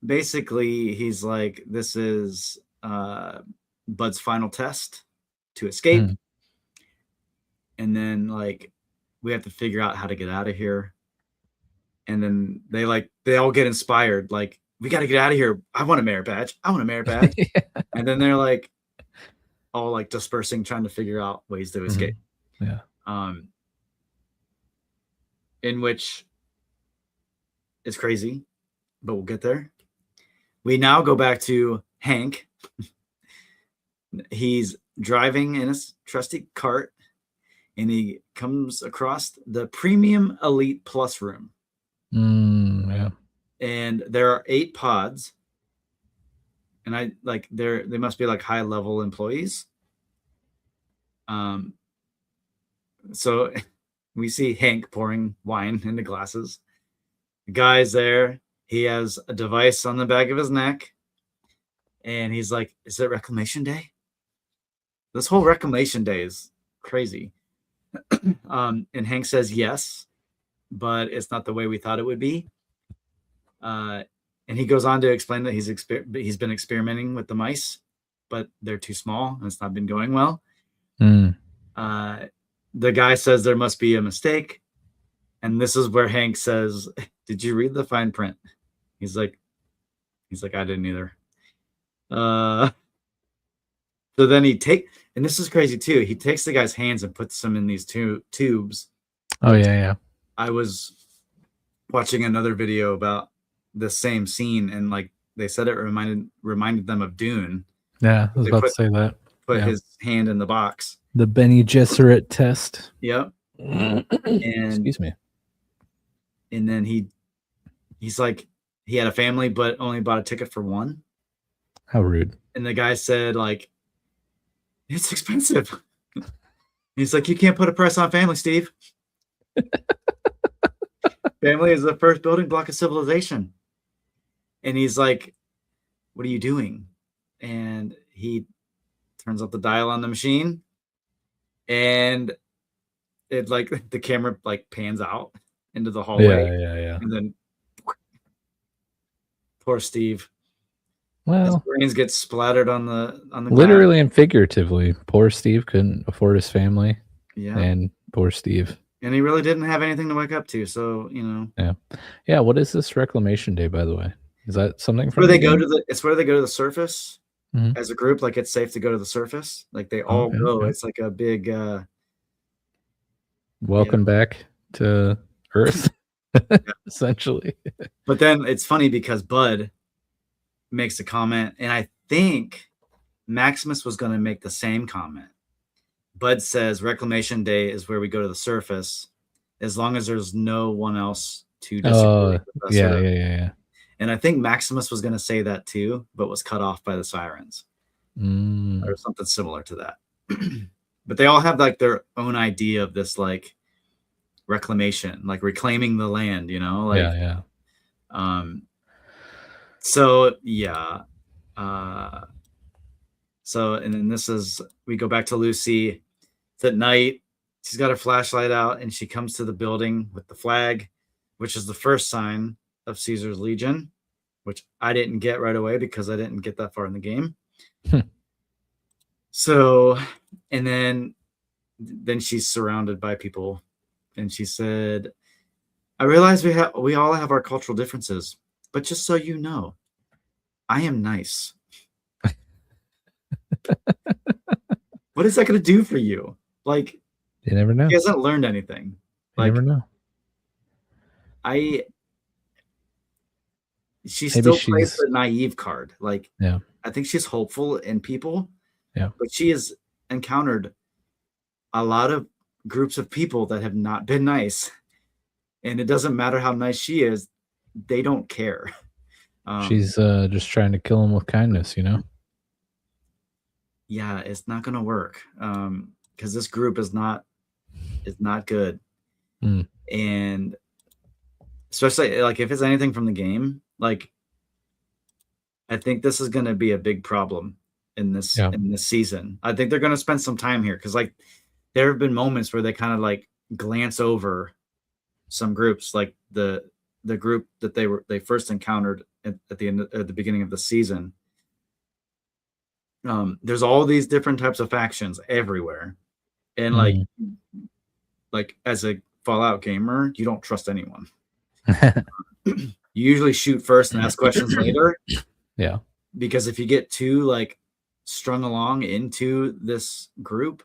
basically he's like, this is Bud's final test to escape. Mhm. And then like we have to figure out how to get out of here. And then they all get inspired, like, we got to get out of here. I want a merit badge. I want a merit badge. Yeah. And then they're like all like dispersing, trying to figure out ways to escape. Yeah. In which it's crazy, but we'll get there. We now go back to Hank. He's driving in his trusty cart, and he comes across the Premium Elite Plus room. Yeah. And there are 8 pods, and I like they must be like high level employees. So we see Hank pouring wine into glasses. The guy's there. He has a device on the back of his neck, and he's like, "Is it Reclamation Day?" This whole Reclamation Day is crazy. And Hank says yes, but it's not the way we thought it would be. And he goes on to explain that he's been experimenting with the mice, but they're too small and it's not been going well. The guy says there must be a mistake, and this is where Hank says, "Did you read the fine print?" He's like, "I didn't either." So then and this is crazy too. He takes the guy's hands and puts them in these two tubes. Oh yeah. I was watching another video about the same scene, and like they said it reminded them of Dune. Yeah, I was They about to say that. put Yeah. his hand in the box. The Bene Gesserit test. Yep. And Excuse me. and then he's like, he had a family but only bought a ticket for one. How rude. And the guy said, like, it's expensive. He's like, you can't put a price on family, Steve. Family is the first building block of civilization. And he's like, what are you doing? And he turns up the dial on the machine, and it, like, the camera, like, pans out into the hallway. Yeah. And then poor Steve. His Well, brains get splattered on the glass. literally and figuratively. Poor Steve couldn't afford his family. Yeah. And poor Steve. And he really didn't have anything to wake up to. So, you know. Yeah. What is this Reclamation Day, by the way? Is that something from Where they the go game? it's where they go to the surface Mhm. as a group. Like, it's safe to go to the surface. Like, they all go. Okay. It's like a big Welcome back to Earth, essentially. But then it's funny because Bud makes a comment, and I think Maximus was going to make the same comment. Bud says Reclamation Day is where we go to the surface, as long as there's no one else to disagree with us. Yeah. And I think Maximus was going to say that too, but was cut off by the sirens or something similar to that. But they all have, like, their own idea of this, like, reclamation, like reclaiming the land, you know? Like, yeah. So yeah. So, and then we go back to Lucy. It's at night. She's got her flashlight out, and she comes to the building with the flag, which is the first sign of Caesar's Legion, which I didn't get right away because I didn't get that far in the game. So, and then she's surrounded by people, and she said, I realize we all have our cultural differences, but just so you know, I am nice. What is that going to do for you? Like, you never know. He hasn't learned anything. You never know. She still plays the naive card. Like, yeah. I think she's hopeful in people. Yeah. But she has encountered a lot of groups of people that have not been nice. And it doesn't matter how nice she is, they don't care. She's just trying to kill him with kindness, you know? Yeah, it's not going to work. Because this group is not good. And especially, like, if it's anything from the game, like, I think this is going to be a big problem in this season. I think they're going to spend some time here, because, like, there have been moments where they kind of, like, glance over some groups, like the group that they first encountered at the beginning of the season. There's all these different types of factions everywhere, and like as a Fallout gamer, you don't trust anyone. You usually shoot first and ask questions later. Yeah. Because if you get too, like, strung along into this group,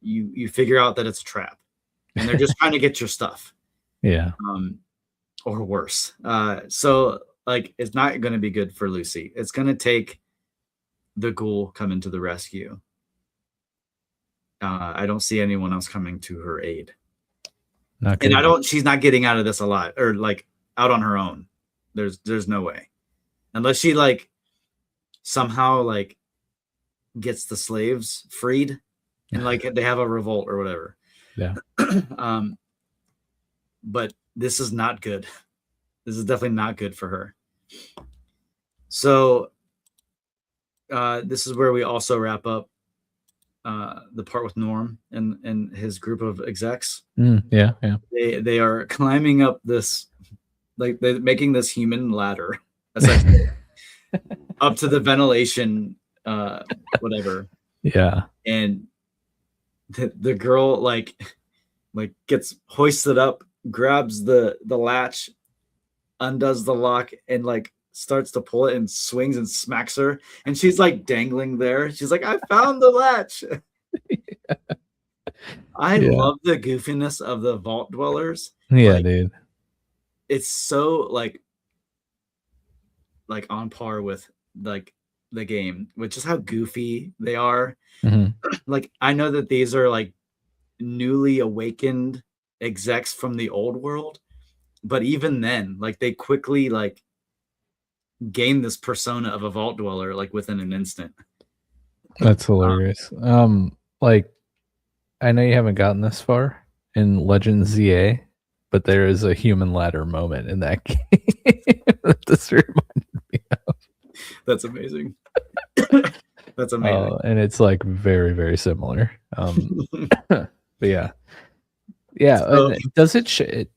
you figure out that it's a trap, and they're just trying to get your stuff. Yeah. Or worse. So, like, it's not going to be good for Lucy. It's going to take the ghoul coming to the rescue. I don't see anyone else coming to her aid. She's not getting out of this alive, or, like, out on her own. There's no way. Unless she, like, somehow, like, gets the slaves freed, and, like, they have a revolt or whatever. Yeah. But this is not good. This is definitely not good for her. So this is where we also wrap up the part with Norm and his group of execs. Yeah. They are climbing up this, like, they're making this human ladder, essentially, up to the ventilation, whatever. Yeah. And the girl, like gets hoisted up, grabs the latch, undoes the lock, and, like, starts to pull it and swings and smacks her, and she's, like, dangling there. She's like, I found the latch. I love the goofiness of the vault dwellers. Yeah, like, dude. It's so, like like on par with like the game, which is how goofy they are. Mhm. Like I know that these are like newly awakened execs from the old world, but even then, like they quickly like gain this persona of a vault dweller like within an instant. That's hilarious. Like I know you haven't gotten this far in Legend ZA, but there is a human ladder moment in that game that this reminded me of. That's amazing. That's amazing. And it's like very, very similar. But yeah. Yeah, So and does it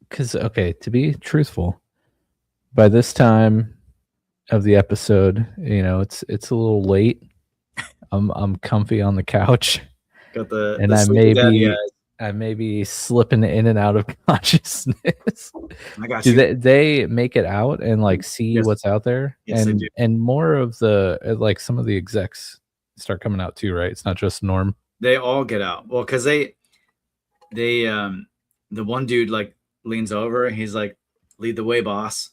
because okay, to be truthful, by this time of the episode, you know, it's a little late. I'm comfy on the couch, got and the sleepy daddy eyes. I may be slipping in and out of consciousness. I got Do you. they make it out and like see Yes. what's out there? Yes, they do. And more of the like some of the execs start coming out too, right? It's not just Norm. They all get out. Well, because they the one dude like leans over, he's like, lead the way, boss.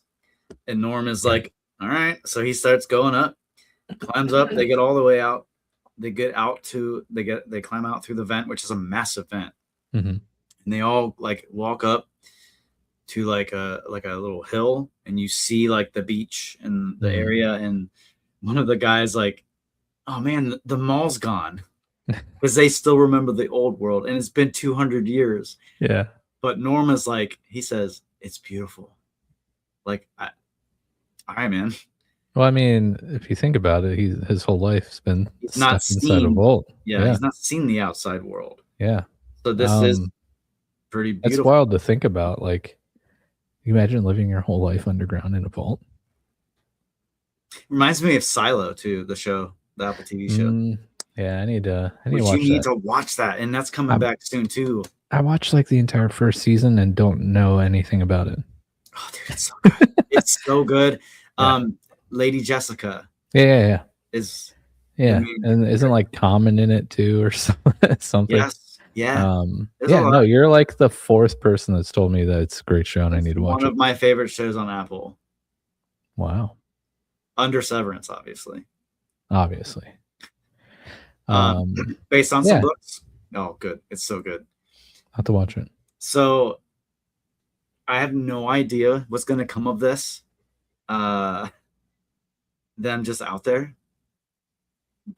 And Norm is like, all right. So he starts going up, climbs up, they get all the way out. They climb out through the vent, which is a massive vent. Mm-hmm. And they all like walk up to like a little hill, and you see like the beach and the area. And one of the guys like, oh man, the mall's gone, because they still remember the old world, and it's been 200 years. Yeah. But Norma's like, he says, it's beautiful. Like, all right, man. Well, I mean, if you think about it, his whole life's been He's stuck not inside a seen, vault. yeah, he's not seen the outside world. Yeah. So this is pretty That's beautiful. wild to think about. Like, you imagine living your whole life underground in a vault. Reminds me of Silo too, the show, the Apple TV show. Yeah, I need to Which watch you need that. to watch that, and that's coming back soon too. I watched like the entire first season and don't know anything about it. Oh, dude, it's so good. It's so good. Yeah. Lady Jessica. Yeah. Is and isn't like Common in it too or something? Yes. Yeah. No, you're like the fourth person that's told me that it's a great show and I need to watch it. One of my favorite shows on Apple. Wow. Under Severance, obviously. Based on some books. Oh, good. It's so good. I'll have to watch it. So I have no idea what's going to come of this. Them just out there.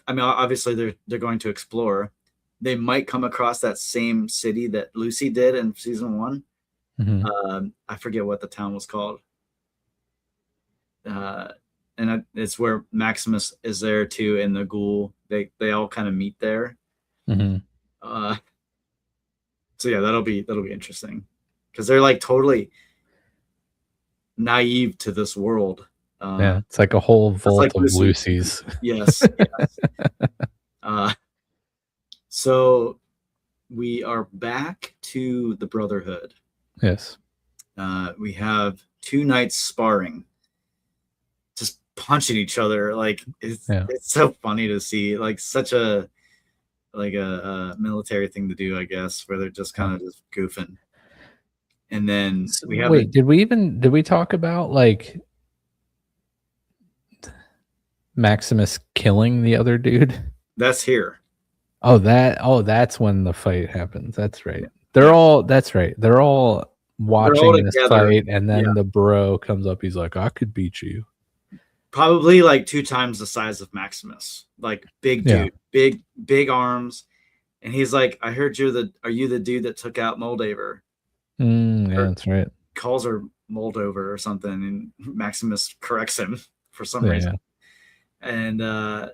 I mean, obviously they're going to explore. They might come across that same city that Lucy did in season 1. Mm-hmm. I forget what the town was called. And it's where Maximus is there too, and the ghoul. They all kind of meet there. Mm-hmm. So yeah, that'll be interesting, because they're like totally naive to this world. Yeah, it's like a whole vault like of Lucy's. Yes. So we are back to the Brotherhood. Yes. We have 2 knights sparring, just punching each other. Like it's so funny to see, like such a military thing to do, I guess, where they're just kind of just goofing. And then we have did we talk about like Maximus killing the other dude? That's here. That's when the fight happens. That's right. They're all watching this fight, and then the bro comes up. He's like, I could beat you. Probably like 2 times the size of Maximus. Like big dude, big arms. And he's like, I heard are you the dude that took out Moldaver? Yeah, that's right. Calls her Moldover or something, and Maximus corrects him for some reason. And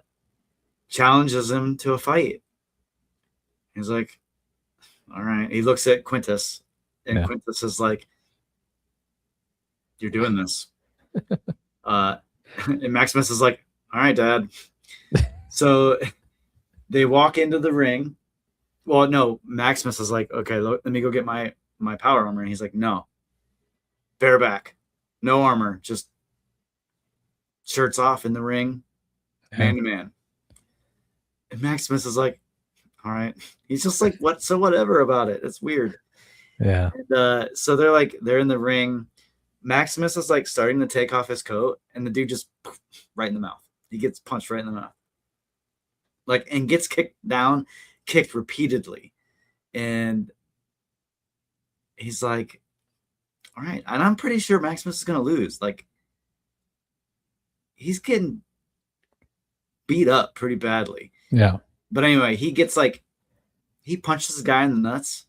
challenges him to a fight. He's like, all right. He looks at Quintus, and Quintus is like, you're doing this. And Maximus is like, all right, Dad. So they walk into the ring. Well, no, Maximus is like, okay, let me go get my power armor. And he's like, no, bareback, no armor, just shirts off in the ring, man to man. And Maximus is like, all right. He's just like, whatever about it. It's weird. Yeah. And, so they're in the ring. Maximus is like starting to take off his coat, and the dude just right in the mouth. He gets punched right in the mouth, like, and gets kicked repeatedly, and he's like, "All right," and I'm pretty sure Maximus is gonna lose. Like, he's getting beat up pretty badly. Yeah. But anyway, he punches the guy in the nuts,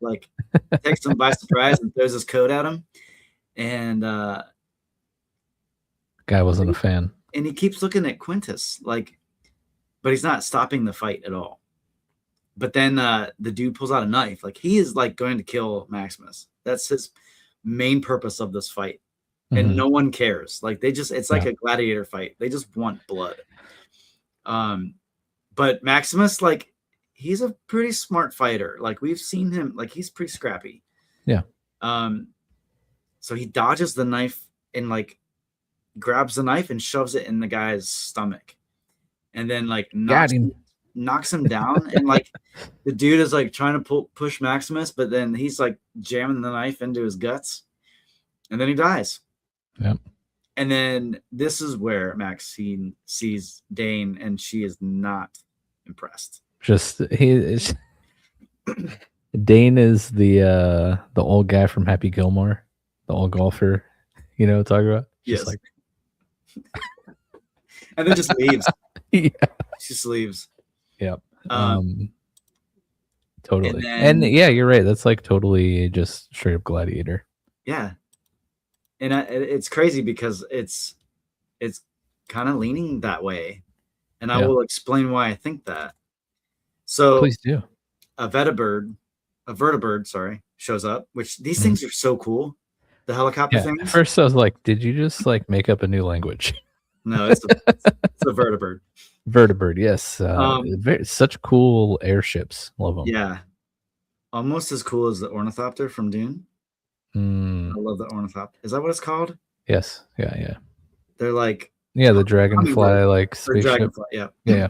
like takes him by surprise and throws his coat at him, and Guy wasn't a fan. and he keeps looking at Quintus, like, but he's not stopping the fight at all. But then the dude pulls out a knife, like he is like going to kill Maximus. That's his main purpose of this fight, and no one cares. Like it's like a gladiator fight. They just want blood. But Maximus, like, he's a pretty smart fighter. Like, we've seen him, like, he's pretty scrappy. Yeah. So he dodges the knife and like grabs the knife and shoves it in the guy's stomach, and then like knocks him down. And like the dude is like trying to push Maximus, but then he's like jamming the knife into his guts, and then he dies. Yep. And then this is where Maxine sees Dane, and she is not impressed. Just Dane is the old guy from Happy Gilmore, the old golfer. You know what I'm talking about? Yes. Just like, and then just leaves. Yeah. She just leaves. Yep. Totally. And yeah, you're right. That's like totally just straight up gladiator. Yeah. And it's crazy because it's kind of leaning that way. And I will explain why I think that. So please do. A vertibird, shows up, which these things are so cool. The helicopter things. At first I was like, did you just like make up a new language? No, it's a vertibird. Vertibird, yes. Such cool airships. Love them. Yeah. Almost as cool as the ornithopter from Dune. I love the ornithopter. Is that what it's called? Yes. Yeah. They're like the dragonfly, like spaceship. Dragonfly, yeah.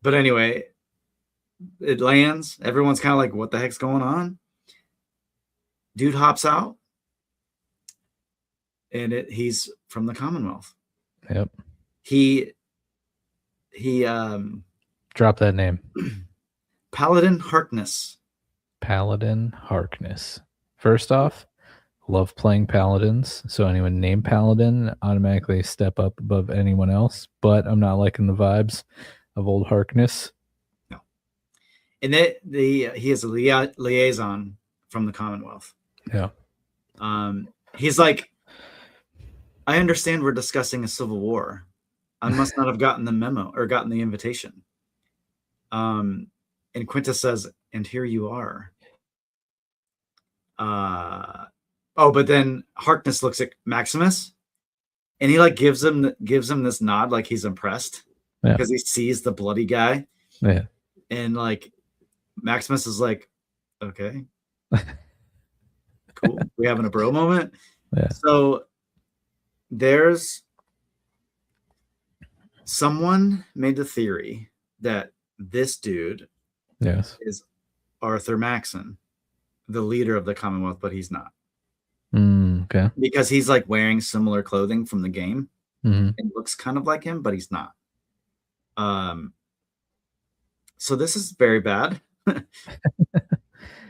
But anyway, it lands. Everyone's kind of like, what the heck's going on? Dude hops out, and he's from the Commonwealth. Yep. He drop that name. Paladin Harkness. Paladin Harkness. First off, love playing paladins, so anyone named Paladin automatically step up above anyone else, but I'm not liking the vibes of old Harkness. No. And he is a liaison from the Commonwealth. Yeah. He's like, I understand we're discussing a civil war. I must not have gotten the memo or gotten the invitation. And Quintus says, and here you are. But then Harkness looks at Maximus, and he like gives him this nod, like he's impressed because he sees the bloody guy. Yeah. And like Maximus is like, okay, cool. We having a bro moment. Yeah. So there's someone made the theory that this dude is Arthur Maxon, the leader of the Commonwealth, but he's not. Okay. Because he's like wearing similar clothing from the game and looks kind of like him, but he's not. So this is very bad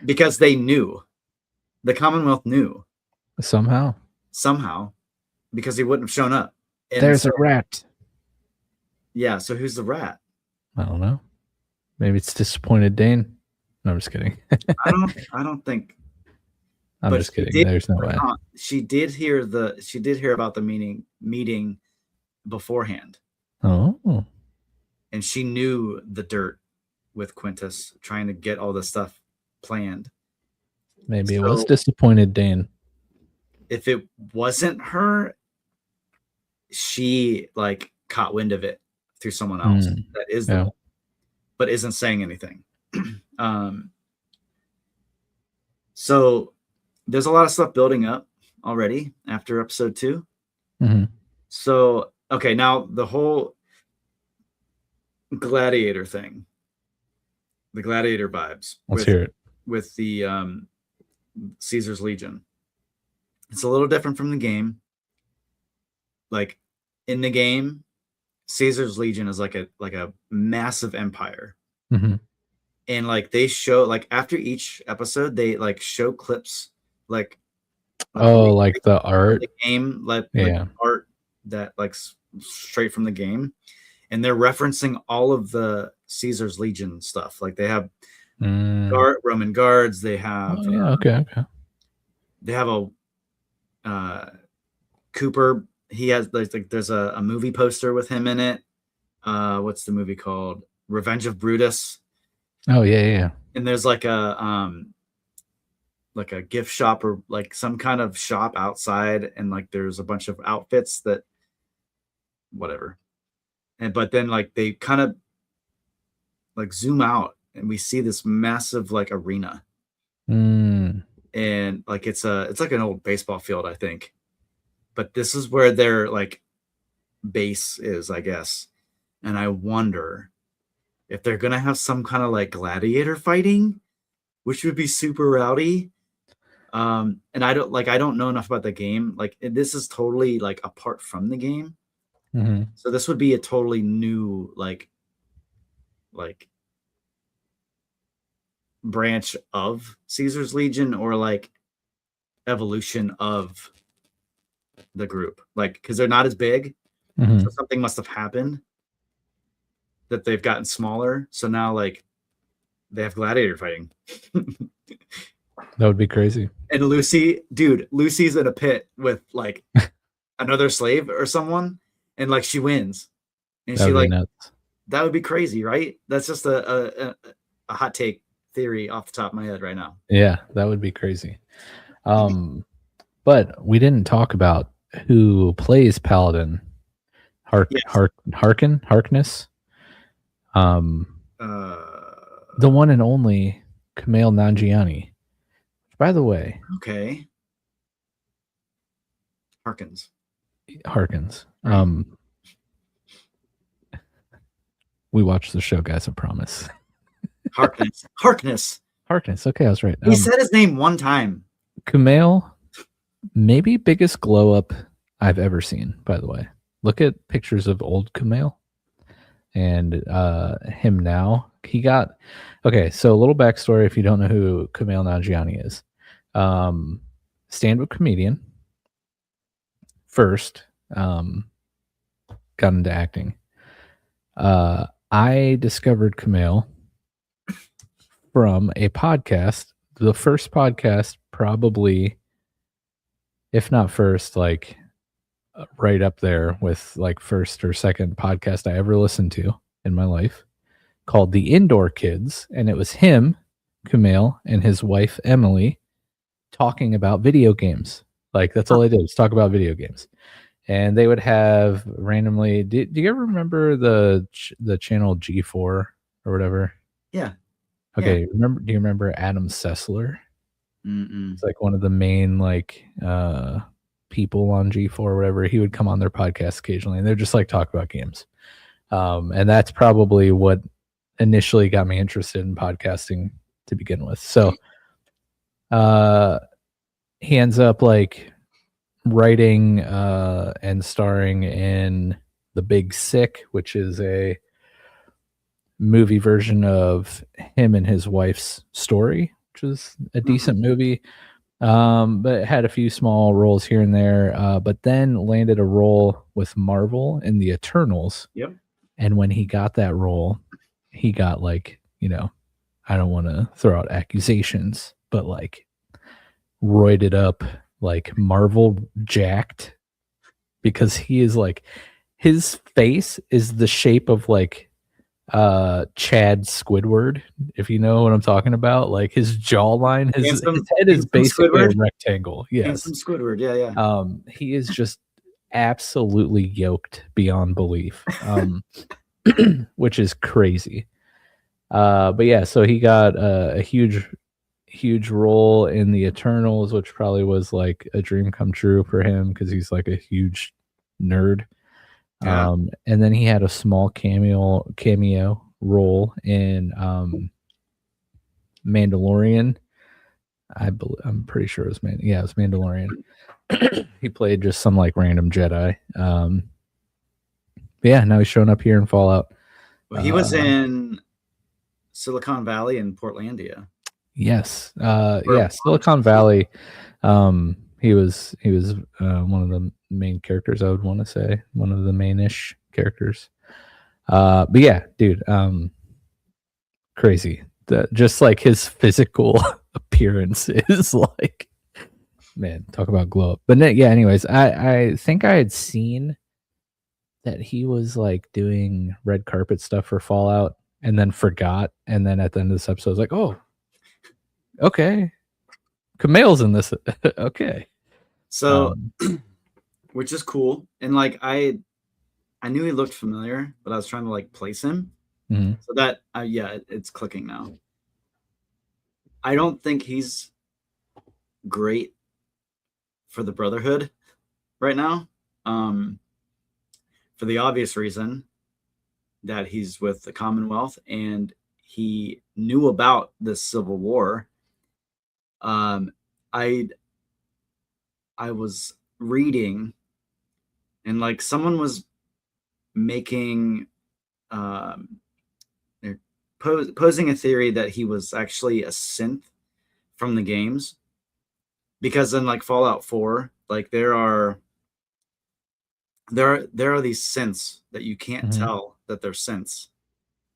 because they knew. The Commonwealth knew. Somehow. Because he wouldn't have shown up. And there's a rat. Yeah, so who's the rat? I don't know. Maybe it's disappointed Dane. No, I'm just kidding. I don't think. I'm just kidding. There's no way. She did hear about the meeting beforehand. Oh. And she knew the dirt with Quintus trying to get all this stuff planned. Maybe it was disappointed Dane. If it wasn't her, she like caught wind of it through someone else that is the one, but isn't saying anything. So there's a lot of stuff building up already after episode 2. So, okay, now the whole gladiator thing, the gladiator vibes. Let's hear it. With the Caesar's Legion. It's a little different from the game. Like in the game, Caesar's Legion is like a massive empire. Mhm. And like they show like after each episode, they like show clips like Oh, recreation like the from art? the game, like Yeah. art that like straight from the game. And they're referencing all of the Caesar's Legion stuff. Like they have Mm. Roman guards, Oh, yeah, okay, okay. they have a Cooper. He has like there's a movie poster with him in it. What's the movie called? Revenge of Brutus. Oh, yeah, yeah, yeah. And there's like a gift shop or like some kind of shop outside, and like there's a bunch of outfits that whatever. And but then like they kind of like zoom out and we see this massive like arena, Mm. and like it's like an old baseball field, I think. But this is where their like base is, I guess. And I wonder if they're gonna have some kind of like gladiator fighting, which would be super rowdy. And I don't know enough about the game. Like this is totally like apart from the game. Mhm. So this would be a totally new like branch of Caesar's Legion, or like evolution of the group. Like because they're not as big, so Mhm. something must have happened that they've gotten smaller. So now like they have gladiator fighting. That would be crazy. And Lucy's in a pit with like another slave or someone, and like she wins, and That she would be like nuts. that would be crazy, right? That's just a hot take theory off the top of my head right now. Yeah, that would be crazy. But we didn't talk about who plays Paladin. Yes. Harkness? Um, the Uh, one and only Kumail Nanjiani. By the way, okay. Harkins. Harkins. Right. We watched the show, guys, I promise. Harkness. Harkness. Harkness, okay, I was right. He said his name one time. Kumail, maybe biggest glow up I've ever seen, by the way. Look at pictures of old Kumail and him now. He got okay, so a little backstory if you don't know who Kumail Nanjiani is. Stand-up comedian first, got into acting. I discovered Kumail from a podcast, the first podcast, probably, if not first, like right up there with like first or second podcast I ever listened to in my life, called The Indoor Kids. And it was him, Kumail, and his wife, Emily, talking about video games. Like that's all they did was talk about video games. And they would have randomly. Do you ever remember the channel G4 or whatever? Yeah. Okay, Yeah. do you remember Adam Sessler? Mm-mm. It's like one of the main like people on G4 or whatever. He would come on their podcast occasionally, and they're just like talk about games. And that's probably what initially got me interested in podcasting to begin with. So he ends up like writing and starring in The Big Sick, which is a movie version of him and his wife's story, which is a decent movie. But had a few small roles here and there, but then landed a role with Marvel in the Eternals. Yep. And when he got that role, he got like, I don't want to throw out accusations, but like roided up, like Marvel jacked, because he is like, his face is the shape of like Chad Squidward, if you know what I'm talking about. Like his jawline, his head is basically Squidward. A rectangle. Yes. Handsome Squidward. Yeah, yeah. He is just absolutely yoked beyond belief. Which is crazy. But yeah, so he got a huge role in the Eternals, which probably was like a dream come true for him because he's like a huge nerd. Yeah. And then he had a small cameo role in Mandalorian. I'm pretty sure it was Mandalorian. He played just some like random Jedi. But yeah, now he's showing up here in Fallout. Well, he was in Silicon Valley and Portlandia. Yes. For a Yeah, bunch. Silicon Valley. He was one of the main characters, I would want to say. One of the main-ish characters. But yeah, dude, crazy. Just like his physical appearance is like, man, talk about glow up. But yeah, anyways, I think I had seen that he was like doing red carpet stuff for Fallout and then forgot. And then at the end of this episode, I was like, oh, okay. Kumail's in this. Okay. So, which is cool. And like, I knew he looked familiar, but I was trying to like place him. Mm-hmm. So that, yeah, it's clicking now. I don't think he's great for the Brotherhood right now. For the obvious reason that he's with the Commonwealth and he knew about this civil war. I was reading and like someone was making posing a theory that he was actually a synth from the games, because in like Fallout 4, like there are these synths that you can't tell that they're synths,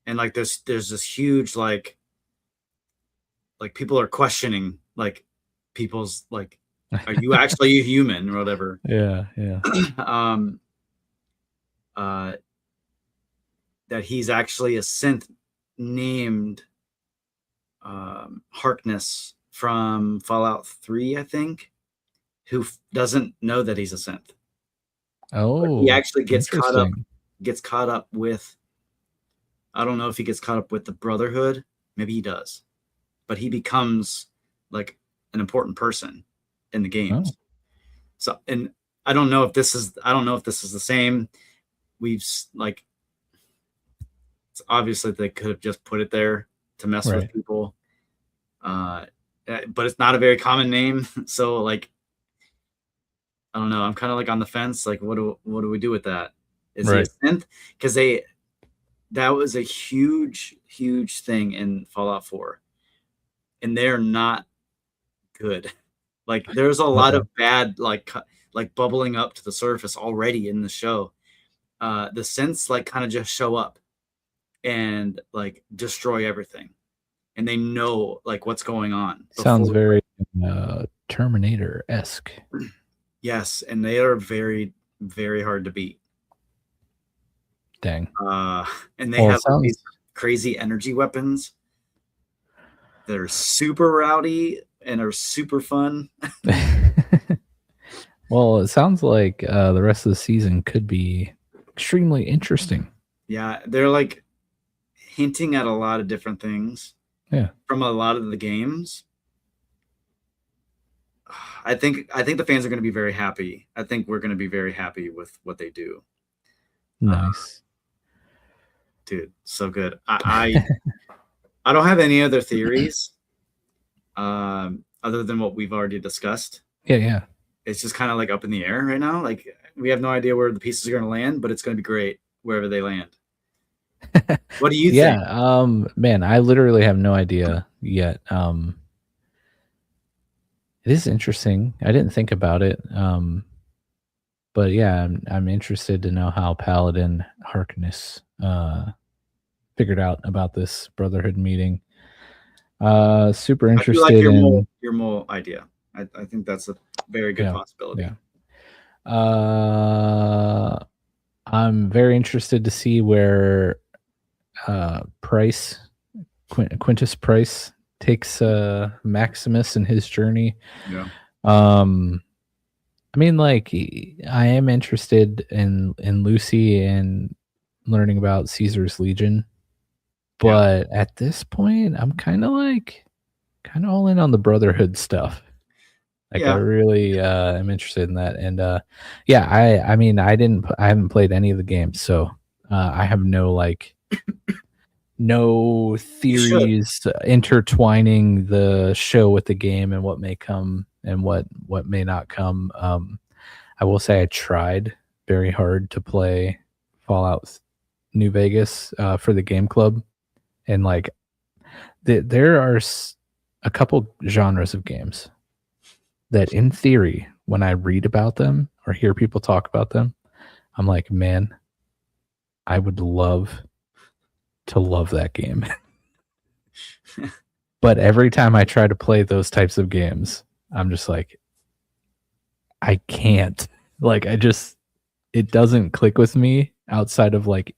and like there's this huge like people are questioning like people's like, are you actually a human or whatever? Yeah. That he's actually a synth named Harkness from Fallout 3, I think, who doesn't know that he's a synth. Oh, but he actually gets caught up with, I don't know if he gets caught up with the Brotherhood, maybe he does, but he becomes like an important person in the games. So, and I don't know if this is the same. We've like, it's obviously they could have just put it there to mess with people, but it's not a very common name. So like, I don't know. I'm kind of like on the fence. Like, what do we do with that? Is he a synth? Because that was a huge thing in Fallout 4, and they're not good. Like, there's a lot of bad like bubbling up to the surface already in the show. The synths like kind of just show up and like destroy everything, and they know like what's going on. Sounds very Terminator-esque. Yes, and they are very, very hard to beat. Dang. And they have these crazy energy weapons that are super rowdy and are super fun. Well, it sounds like the rest of the season could be extremely interesting. Yeah, they're like hinting at a lot of different things. Yeah. From a lot of the games. I think the fans are going to be very happy. I think we're going to be very happy with what they do. Nice. Dude, so good. I don't have any other theories other than what we've already discussed. Yeah. It's just kind of like up in the air right now. Like, we have no idea where the pieces are going to land, but it's going to be great wherever they land. What do you think? Yeah, man, I literally have no idea yet. It is interesting. I didn't think about it. But yeah, I'm interested to know how Paladin Harkness figured out about this Brotherhood meeting. Super interested in your mole idea. I think that's a very good possibility. Yeah. I'm very interested to see where Quintus Price takes Maximus in his journey. Yeah. I mean, like, I am interested in Lucy and learning about Caesar's Legion, but at this point, I'm kind of all in on the Brotherhood stuff. Like, I really am interested in that, and I mean, I haven't played any of the games, so I have no theories intertwining the show with the game and what may come and what may not come. I will say I tried very hard to play Fallout New Vegas for the game club, and like there are a couple genres of games that, in theory, when I read about them or hear people talk about them, I'm like, man, I would love to love that game. But every time I try to play those types of games, I'm just like, I can't. Like, it doesn't click with me outside of like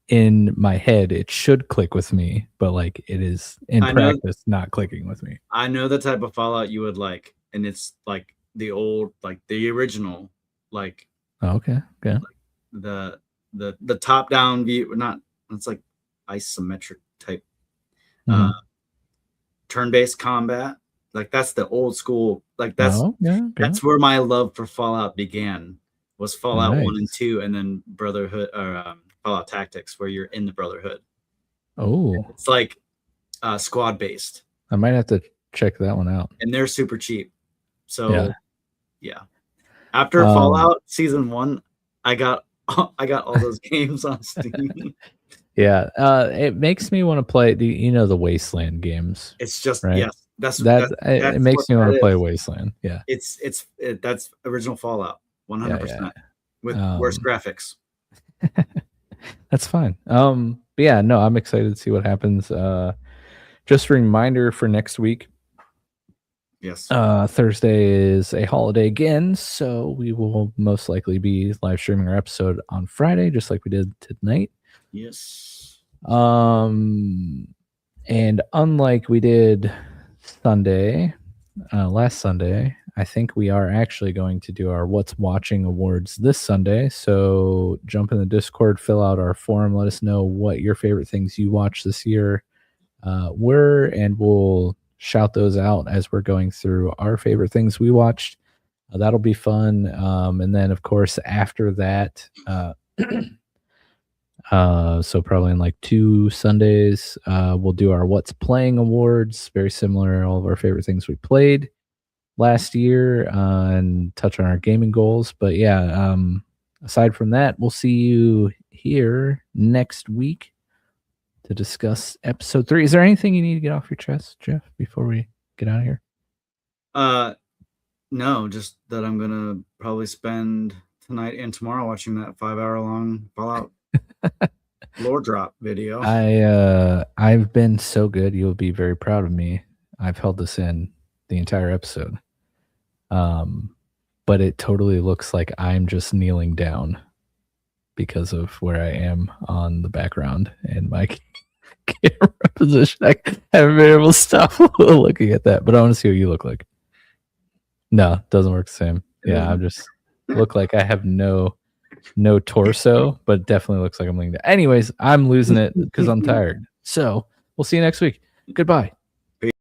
in my head. It should click with me, but like it is in practice not clicking with me. I know the type of Fallout you would like, and it's like the old, like the original, like okay. Like the top down view, not it's like isometric type turn-based combat. Like that's the old school, like that's where my love for Fallout began, was Fallout 1 and 2, and then Brotherhood, or Fallout Tactics, where you're in the Brotherhood. Oh, it's like squad based. I might have to check that one out. And they're super cheap. So yeah. After Fallout Season 1, I got all those games on Steam. Yeah, it makes me want to play the Wasteland games. It's just right? Yes, that's it makes me want to play Wasteland. Yeah, that's original Fallout, 100% with worse graphics. That's fine. But yeah, no, I'm excited to see what happens. Just a reminder for next week. Yes. Thursday is a holiday again, so we will most likely be live streaming our episode on Friday, just like we did tonight. Yes. And unlike we did last Sunday, I think we are actually going to do our What's Watching Awards this Sunday. So jump in the Discord, fill out our forum, let us know what your favorite things you watched this year were, and we'll shout those out as we're going through our favorite things we watched. That'll be fun. And then, of course, after that, so probably in like 2 Sundays, we'll do our What's Playing Awards. Very similar, all of our favorite things we played last year, and touch on our gaming goals. But yeah, aside from that, we'll see you here next week to discuss episode 3. Is there anything you need to get off your chest, Jeff, before we get out of here? No, just that I'm gonna probably spend tonight and tomorrow watching that 5-hour long Fallout lore drop video. I've been so good. You'll be very proud of me. I've held this in the entire episode. But it totally looks like I'm just kneeling down because of where I am on the background and my camera position. I haven't been able to stop looking at that, but I want to see what you look like. No, doesn't work the same. Yeah, I'm just look like I have no torso, but definitely looks like I'm laying down. Anyways, I'm losing it because I'm tired. So we'll see you next week. Goodbye. Peace.